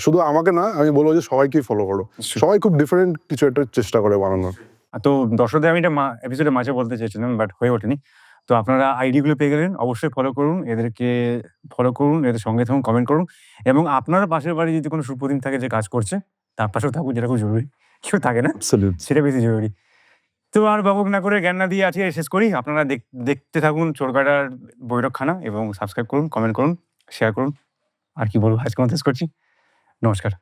শুধু আমাকে না, আমি বলবো যে সবাইকেই ফলো করো। সবাই খুব ডিফারেন্ট কিছু একটা চেষ্টা করে বানানোর। তো দর্শকদের আমি এটা এপিসোডের মাঝে বলতে চেয়েছিলাম, বাট হয়ে ওঠেনি। তো আপনারা আইডিগুলো পেয়ে গেলেন, অবশ্যই ফলো করুন, এদেরকে ফলো করুন, এদের সঙ্গে থাকুন, কমেন্ট করুন। এবং আপনারা পাশের বাড়ি যদি কোনো সুপ্রতিম থাকে যে কাজ করছে, তার পাশেও থাকুন, যেটা খুব জরুরি। কেউ থাকে না, সেটা বেশি জরুরি। তো আর বকবক না করে জ্ঞান না দিয়ে আজকে শেষ করি। আপনারা দেখতে থাকুন চোরকাটার বৈঠকখানা এবং সাবস্ক্রাইব করুন, কমেন্ট করুন, শেয়ার করুন। আর কি বলবো, আজকে শেষ করছি। নমস্কার।